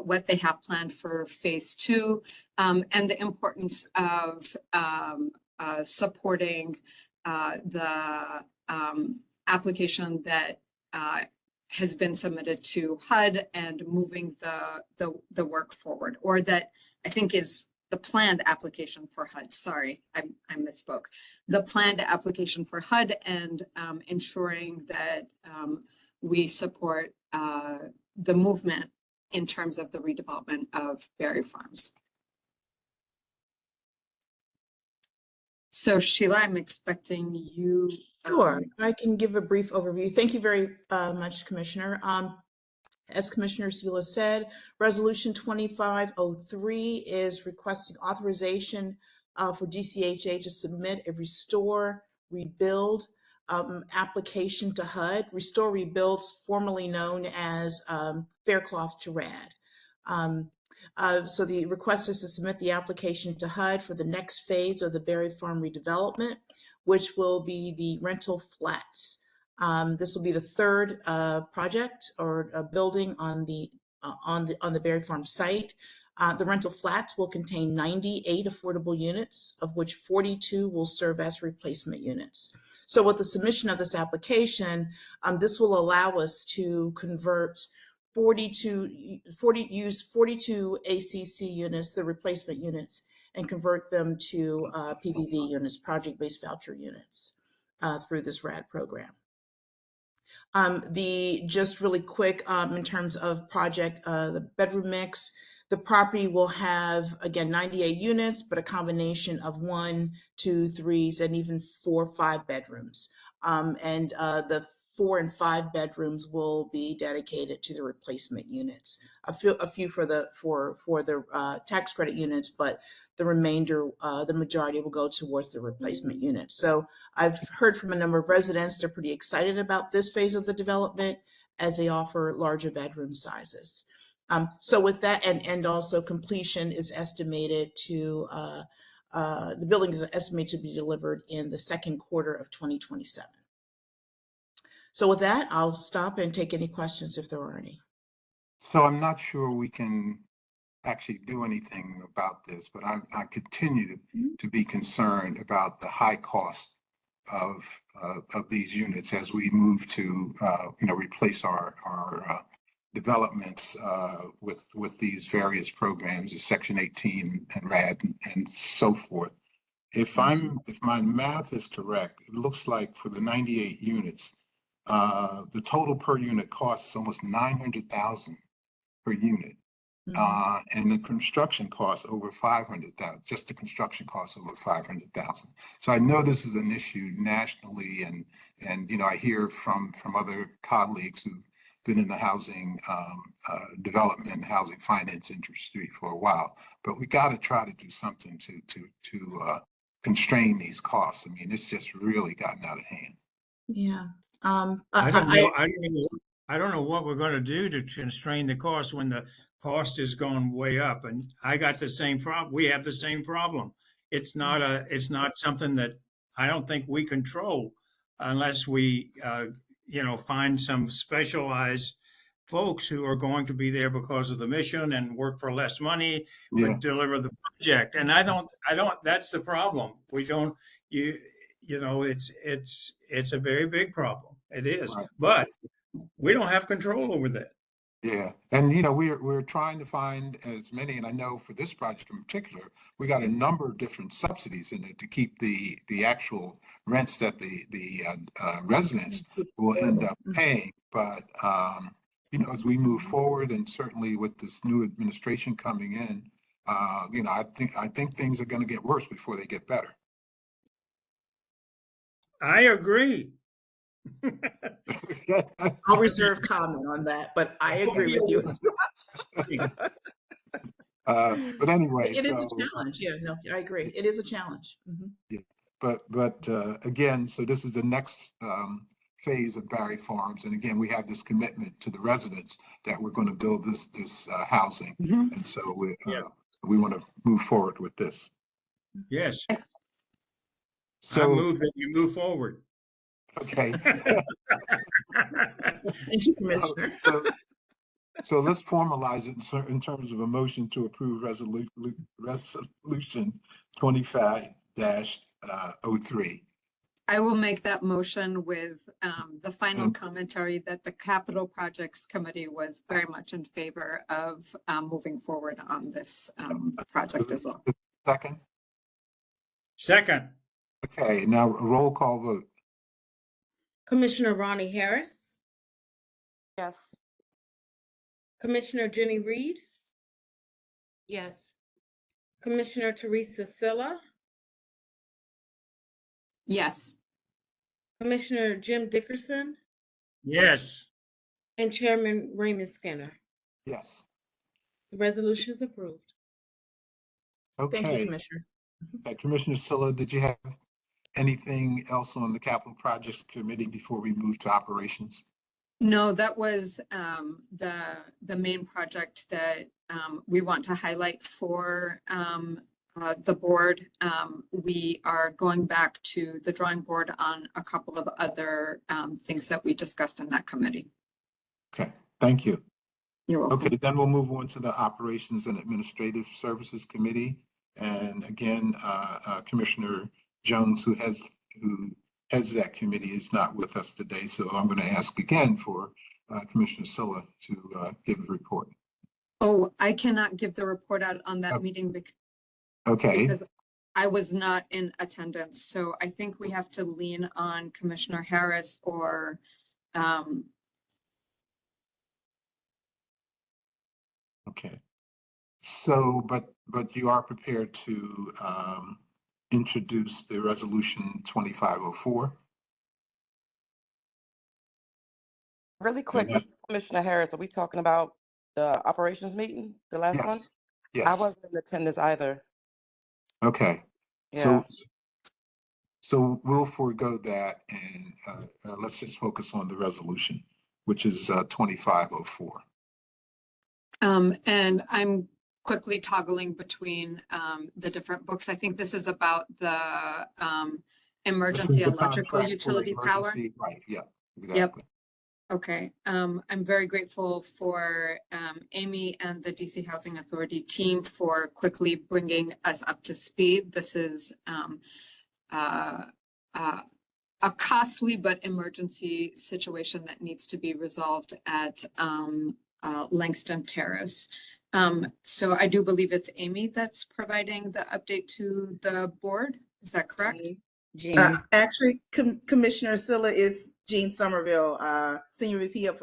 what they have planned for phase 2, and the importance of supporting the application that has been submitted to HUD and moving the work forward, or that I think is the planned application for HUD. Sorry, I misspoke. The planned application for HUD and ensuring that we support the movement in terms of the redevelopment of Barry Farms. So Sheila, I'm expecting you. Sure, I can give a brief overview. Thank you very much, Commissioner. As Commissioner Sheila said, Resolution 2503 is requesting authorization for DCHA to submit a restore, rebuild application to HUD. Restore, rebuild, formerly known as Faircloth to RAD. So the request is to submit the application to HUD for the next phase of the Barry Farm redevelopment, which will be the rental flats. This will be the third project or building on the Barry Farm site. The rental flats will contain 98 affordable units, of which 42 will serve as replacement units. So with the submission of this application, this will allow us to convert 42 ACC units, the replacement units, and convert them to PVV units, project-based voucher units, through this RAD program. Just really quick, in terms of project, the bedroom mix, the property will have, again, 98 units, but a combination of 1, 2, 3s, and even 4, 5 bedrooms. And the 4 and 5 bedrooms will be dedicated to the replacement units. A few for the tax credit units, but the remainder, the majority will go towards the replacement units. So I've heard from a number of residents, they're pretty excited about this phase of the development as they offer larger bedroom sizes. So with that, and also completion is estimated to, the building is estimated to be delivered in the second quarter of 2027. So with that, I'll stop and take any questions if there are any. So I'm not sure we can actually do anything about this, but I continue to be concerned about the high cost of these units as we move to replace our developments with these various programs, Section 18 and RAD and so forth. If my math is correct, it looks like for the 98 units, the total per unit cost is almost 900,000 per unit. And the construction costs over 500,000, just the construction costs over 500,000. So I know this is an issue nationally, and I hear from other colleagues who've been in the housing development, housing finance industry for a while. But we got to try to do something to constrain these costs. I mean, it's just really gotten out of hand. Yeah. I don't know what we're going to do to constrain the cost when the cost has gone way up. And I got the same problem. We have the same problem. It's not something that I don't think we control unless we, find some specialized folks who are going to be there because of the mission and work for less money, but deliver the project. And that's the problem. We don't, it's a very big problem. It is, Right. but we don't have control over that. Yeah, and we're trying to find as many, and I know for this project in particular, we got a number of different subsidies in it to keep the actual rents that the residents will end up paying. But as we move forward, and certainly with this new administration coming in, I think things are going to get worse before they get better. I agree. I'll reserve comment on that, but I agree with you as well. But anyway, it is a challenge. Yeah, no, I agree. It is a challenge. Yeah, but again, so this is the next phase of Barry Farms, and again, we have this commitment to the residents that we're going to build this housing, and so we want to move forward with this. Yes. So I move that you move forward. Okay. Thank you, Commissioner. So let's formalize it in terms of a motion to approve resolution 25-03. I will make that motion with the final commentary that the Capital Projects Committee was very much in favor of moving forward on this project as well. Second? Second. Okay, now a roll call vote. Commissioner Ronnie Harris, Yes. Commissioner Jenny Reed, Yes. Commissioner Teresa Silla, Yes. Commissioner Jim Dickerson, Yes. and Chairman Raymond Skinner. Yes. The resolution is approved. Okay. Thank you, Commissioner. Okay, Commissioner Silla, did you have anything else on the Capital Projects Committee before we move to operations? No, that was the main project that we want to highlight for the board. We are going back to the drawing board on a couple of other things that we discussed in that committee. Okay, thank you. You're welcome. Okay, then we'll move on to the Operations and Administrative Services Committee. And again, Commissioner Jones, who heads that committee, is not with us today. So I'm going to ask again for Commissioner Silla to give a report. Oh, I cannot give the report out on that meeting because I was not in attendance. So I think we have to lean on Commissioner Harris or Okay. So, but you are prepared to introduce the resolution 2504? Really quick, this is Commissioner Harris. Are we talking about the operations meeting, the last one? Yes. I wasn't in attendance either. Okay. Yeah. So we'll forego that and let's just focus on the resolution, which is 2504. And I'm quickly toggling between the different books. I think this is about the emergency electrical utility power. Right, yeah, exactly. Yep. Okay, I'm very grateful for Amy and the DC Housing Authority team for quickly bringing us up to speed. This is uh, a costly but emergency situation that needs to be resolved at Langston Terrace. So I do believe it's Amy that's providing the update to the board. Is that correct? Actually, Commissioner Silla, it's Jean Somerville, Senior VP of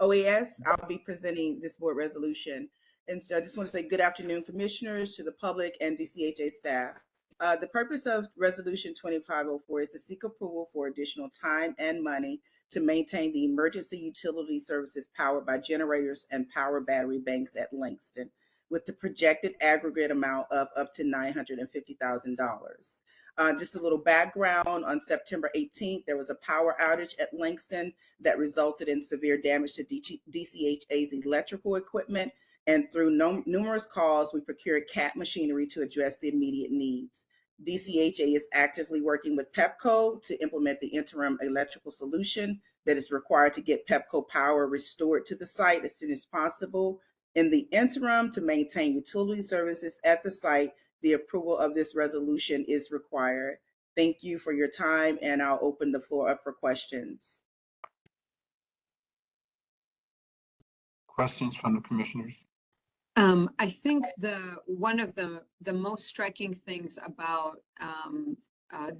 OAS. I'll be presenting this board resolution. And so I just want to say good afternoon, commissioners, to the public and DCHA staff. The purpose of Resolution 2504 is to seek approval for additional time and money to maintain the emergency utility services powered by generators and power battery banks at Langston, with the projected aggregate amount of up to $950,000. Just a little background, on September 18th, there was a power outage at Langston that resulted in severe damage to DCHA's electrical equipment. And through numerous calls, we procured CAT machinery to address the immediate needs. DCHA is actively working with PEPCO to implement the interim electrical solution that is required to get PEPCO power restored to the site as soon as possible. In the interim, to maintain utility services at the site, the approval of this resolution is required. Thank you for your time, and I'll open the floor up for questions. Questions from the commissioners? I think one of the most striking things about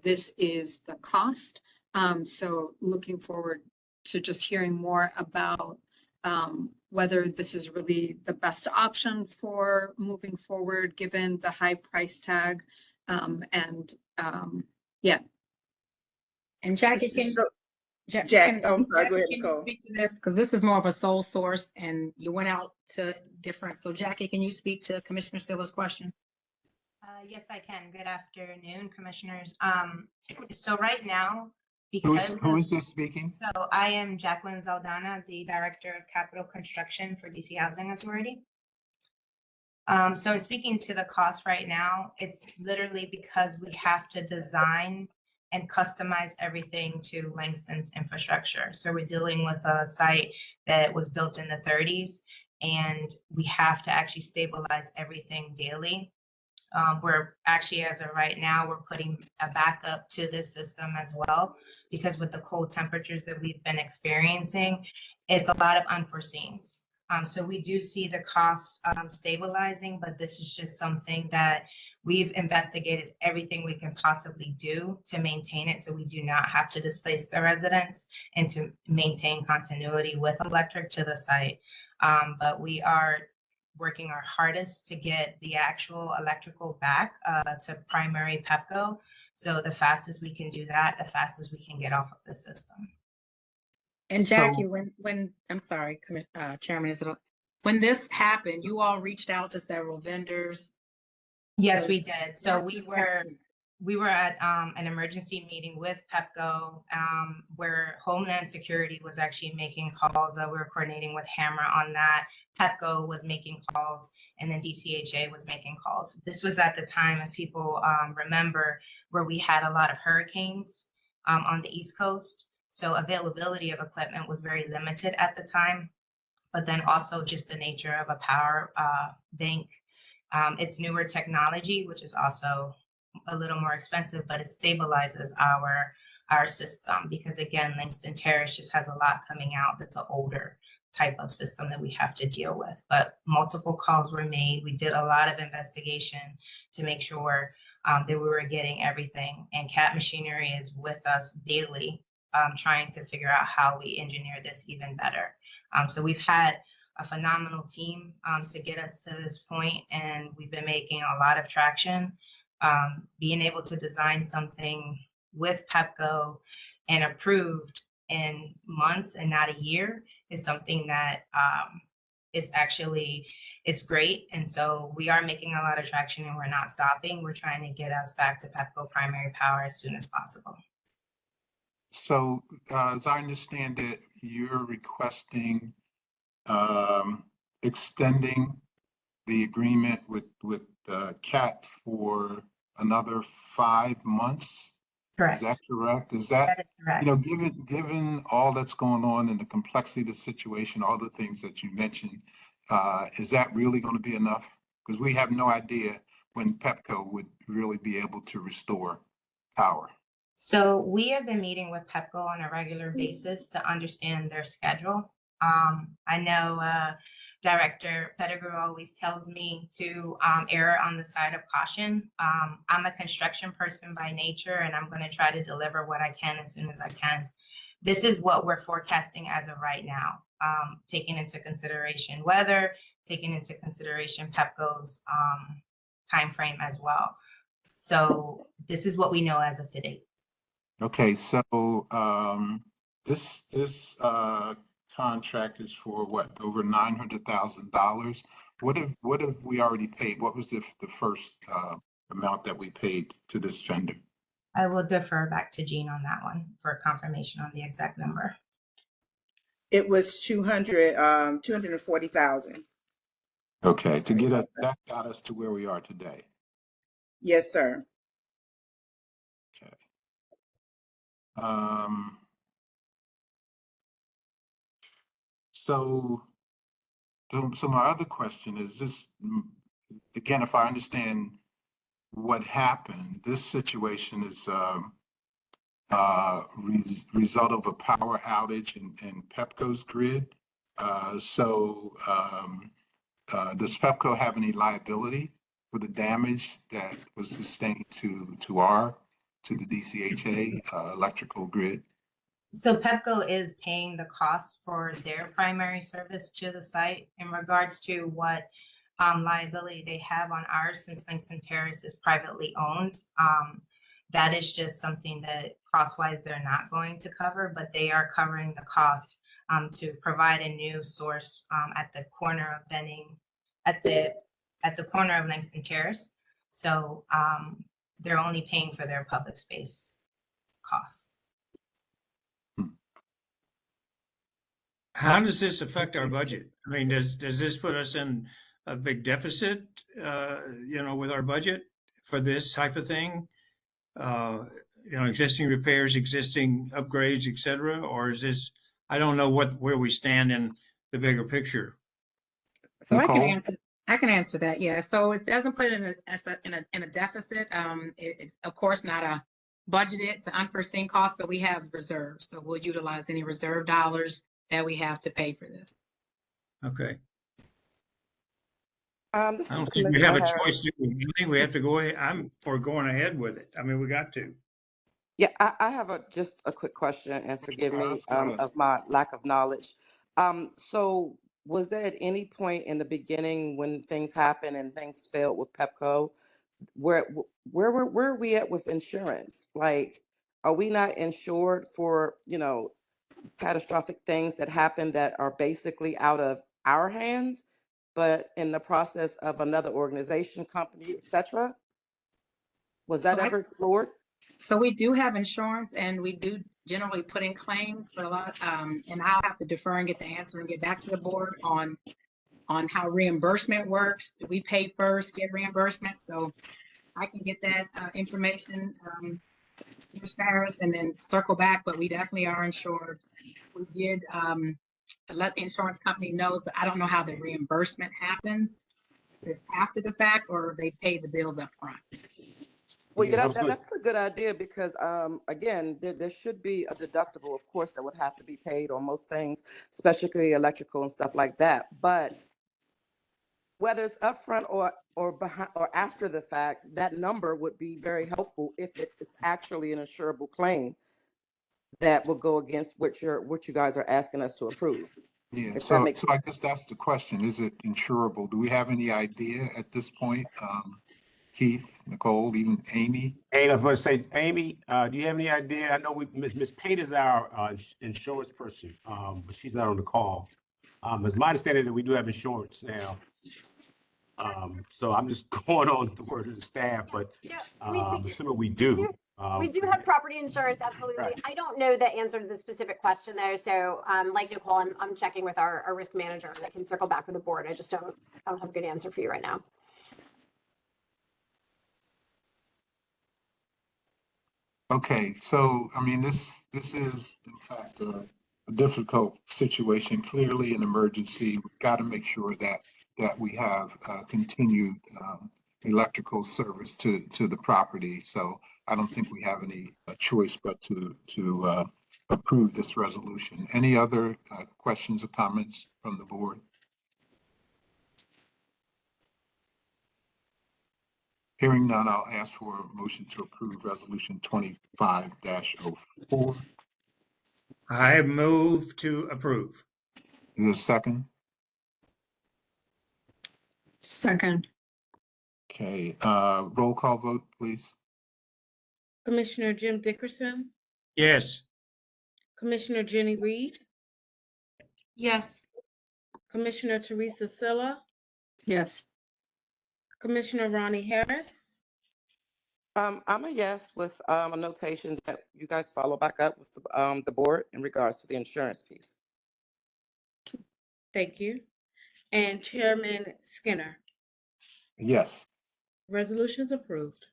this is the cost. So looking forward to just hearing more about whether this is really the best option for moving forward, given the high price tag. Yeah. And Jackie, can Jack, I'm sorry, Jackie, go ahead, can you Nicole. speak to this? Because this is more of a sole source and you went out to different. So Jackie, can you speak to Commissioner Silla's question? Yes, I can. Good afternoon, commissioners. So right now, Who is this speaking? So I am Jacqueline Zaldana, the Director of Capital Construction for DC Housing Authority. So in speaking to the cost right now, it's literally because we have to design and customize everything to Langston's infrastructure. So we're dealing with a site that was built in the 30s, and we have to actually stabilize everything daily. We're actually, as of right now, we're putting a backup to this system as well, because with the cold temperatures that we've been experiencing, it's a lot of unforeseens. So we do see the cost stabilizing, but this is just something that we've investigated everything we can possibly do to maintain it, so we do not have to displace the residents and to maintain continuity with electric to the site. But we are working our hardest to get the actual electrical back to primary PEPCO. So the fastest we can do that, the fastest we can get off of the system. And Jackie, when I'm sorry, Chairman, when this happened, you all reached out to several vendors? Yes, we did. So we were at an emergency meeting with PEPCO where Homeland Security was actually making calls. We were coordinating with HAMRA on that. PEPCO was making calls, and then DCHA was making calls. This was at the time, if people remember, where we had a lot of hurricanes on the East Coast. So availability of equipment was very limited at the time, but then also just the nature of a power bank. It's newer technology, which is also a little more expensive, but it stabilizes our system, because again, Langston Terrace just has a lot coming out that's an older type of system that we have to deal with. But multiple calls were made. We did a lot of investigation to make sure that we were getting everything, and CAT machinery is with us daily, trying to figure out how we engineer this even better. So we've had a phenomenal team to get us to this point, and we've been making a lot of traction. Being able to design something with PEPCO and approved in months and not a year is something that is actually, it's great. And so we are making a lot of traction, and we're not stopping. We're trying to get us back to PEPCO primary power as soon as possible. So as I understand it, you're requesting extending the agreement with CAT for another 5 months. Correct. Is that correct? Is that, That is correct. given all that's going on and the complexity of the situation, all the things that you mentioned, is that really going to be enough? Because we have no idea when PEPCO would really be able to restore power. So we have been meeting with PEPCO on a regular basis to understand their schedule. I know Director Pettigrew always tells me to err on the side of caution. I'm a construction person by nature, and I'm going to try to deliver what I can as soon as I can. This is what we're forecasting as of right now, taking into consideration weather, taking into consideration PEPCO's timeframe as well. So this is what we know as of today. Okay, so this contract is for what, over $900,000? What have we already paid? What was the first amount that we paid to this vendor? I will defer back to Jean on that one for confirmation on the exact number. It was 240,000. Okay, to get us, that got us to where we are today. Yes, sir. Okay. So my other question is this, again, if I understand what happened, this situation is result of a power outage in PEPCO's grid. Does PEPCO have any liability for the damage that was sustained to the DCHA electrical grid? So PEPCO is paying the cost for their primary service to the site. In regards to what liability they have on ours, since Langston Terrace is privately owned, that is just something that cost-wise they're not going to cover, but they are covering the cost to provide a new source at the corner of Benning, at the corner of Langston Terrace. So they're only paying for their public space costs. How does this affect our budget? I mean, does this put us in a big deficit, with our budget for this type of thing? Existing repairs, existing upgrades, et cetera? Or is this, I don't know where we stand in the bigger picture. So Nicole? I can answer that. Yeah. So it doesn't put it in a deficit. It's of course not a budgeted, it's an unforeseen cost, but we have reserves. So we'll utilize any reserve dollars that we have to pay for this. Okay. This I is don't think we have Commissioner a Harris. choice, do we? I think we have to go ahead. I'm for going ahead with it. I mean, we got to. Yeah, I have just a quick question, and forgive me Go ahead. of my lack of knowledge. So was there at any point in the beginning when things happened and things failed with PEPCO, where are we at with insurance? Like, are we not insured for, catastrophic things that happen that are basically out of our hands, but in the process of another organization, company, etc.? Was that ever explored? So we do have insurance and we do generally put in claims, but a lot, and I'll have to defer and get the answer and get back to the board on how reimbursement works. Do we pay first, get reimbursement? So I can get that information, Mr. Harris, and then circle back, but we definitely are insured. We did let the insurance company knows, but I don't know how the reimbursement happens. If it's after the fact or they pay the bills up front. Well, Yeah, that's a good idea because, again, there should be a deductible, of course, that would have to be paid on most things, especially electrical and stuff like that. But whether it's upfront or behind or after the fact, that number would be very helpful if it is actually an insurable claim that will go against what you guys are asking us to approve. Yeah, If that so makes I sense. guess that's the question. Is it insurable? Do we have any idea at this point? Keith, Nicole, even Amy? Hey, I was going to say, Amy, do you have any idea? I know Ms. Pate is our insurance person, but she's not on the call. It's my understanding that we do have insurance now. So I'm just going on the word of the staff, but I'm assuming we do. We do have property insurance, absolutely. Right. I don't know the answer to the specific question though. So like Nicole, I'm checking with our risk manager and I can circle back with the board. I don't have a good answer for you right now. Okay, so, I mean, this is in fact a difficult situation, clearly an emergency. We've got to make sure that we have continued electrical service to the property. So I don't think we have any choice but to approve this resolution. Any other questions or comments from the board? Hearing none, I'll ask for a motion to approve resolution 25-04. I move to approve. Is there a second? Second. Okay, roll call vote, please. Commissioner Jim Dickerson, Yes. Commissioner Jenny Reed, Yes. Commissioner Teresa Silla, Yes. Commissioner Ronnie Harris, I'm a yes with a notation that you guys follow back up with the board in regards to the insurance piece. thank you, and Chairman Skinner. Yes. Resolutions approved.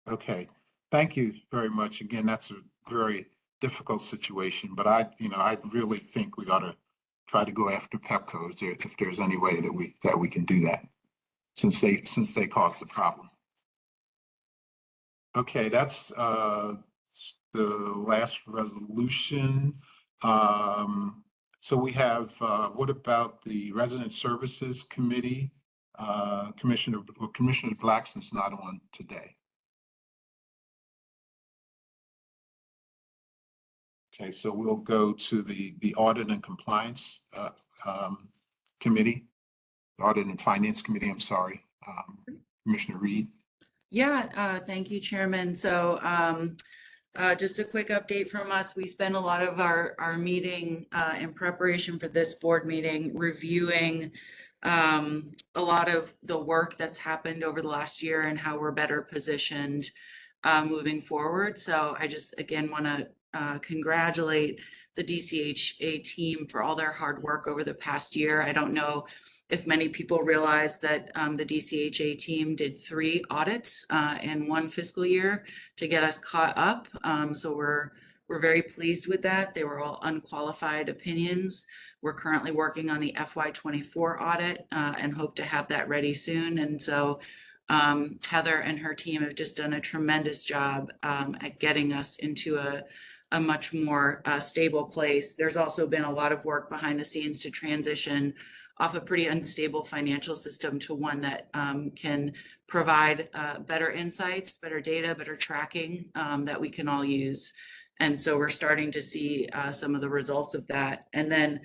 Okay, thank you very much. Again, that's a very difficult situation, but I really think we ought to try to go after Pepco if there's any way that we can do that, since they caused the problem. Okay, that's the last resolution. So we have, what about the Resident Services Committee? Commissioner Blackson's not on today. Okay, so we'll go to the Audit and Compliance Committee, Audit and Finance Committee, I'm sorry. Commissioner Reed. Yeah, thank you, Chairman. So just a quick update from us. We spent a lot of our meeting in preparation for this board meeting reviewing a lot of the work that's happened over the last year and how we're better positioned moving forward. So I just, again, want to congratulate the DCHA team for all their hard work over the past year. I don't know if many people realize that the DCHA team did 3 audits in 1 fiscal year to get us caught up. So we're very pleased with that. They were all unqualified opinions. We're currently working on the FY24 audit and hope to have that ready soon. And so Heather and her team have just done a tremendous job at getting us into a much more stable place. There's also been a lot of work behind the scenes to transition off a pretty unstable financial system to one that can provide better insights, better data, better tracking that we can all use. And so we're starting to see some of the results of that. And then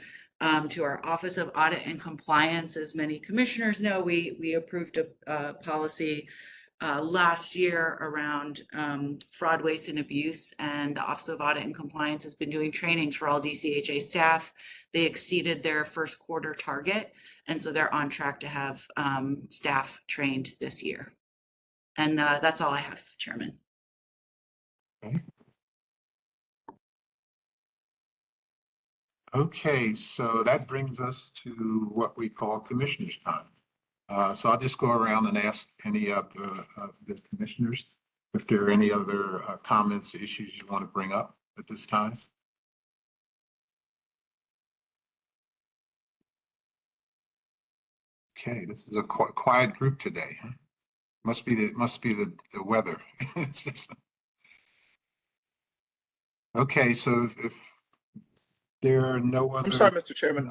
to our Office of Audit and Compliance, as many commissioners know, we approved a policy last year around fraud, waste, and abuse, and the Office of Audit and Compliance has been doing trainings for all DCHA staff. They exceeded their first quarter target, and so they're on track to have staff trained this year. And that's all I have, Chairman. Okay, so that brings us to what we call commissioners' time. So I'll just go around and ask any of the commissioners if there are any other comments or issues you want to bring up at this time. Okay, this is a quiet group today. Huh? Must be the weather. Okay, so if there are no other. I'm sorry, Mr. Chairman.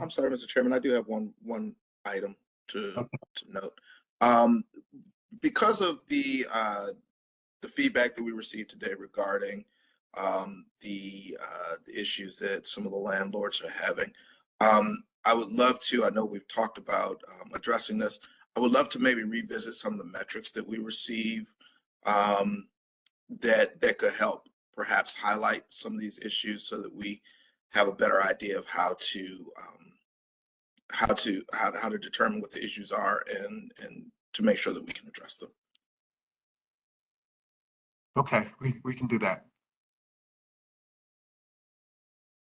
I do have one item to note. Because of the feedback that we received today regarding the issues that some of the landlords are having, I would love to. I know we've talked about addressing this. I would love to maybe revisit some of the metrics that we receive that could help perhaps highlight some of these issues so that we have a better idea of how to determine what the issues are and to make sure that we can address them. Okay, we can do that.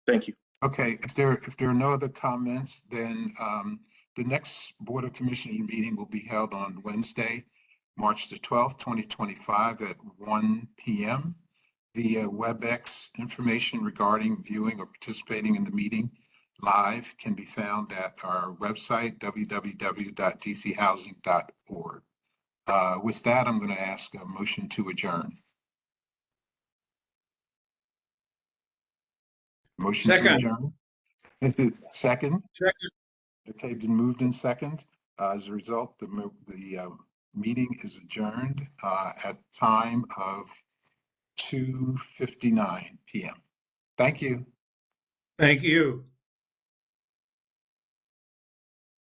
Thank you. Okay, if there are no other comments, then the next Board of Commissioners meeting will be held on Wednesday, March the 12th, 2025 at 1 p.m. The WebEx information regarding viewing or participating in the meeting live can be found at our website, www.dchousing.org. With that, I'm going to ask a motion to adjourn. Motion to Second. adjourn. Second. Second. Okay, been moved in second. As a result, the meeting is adjourned at time of 2:59 p.m. Thank you. Thank you.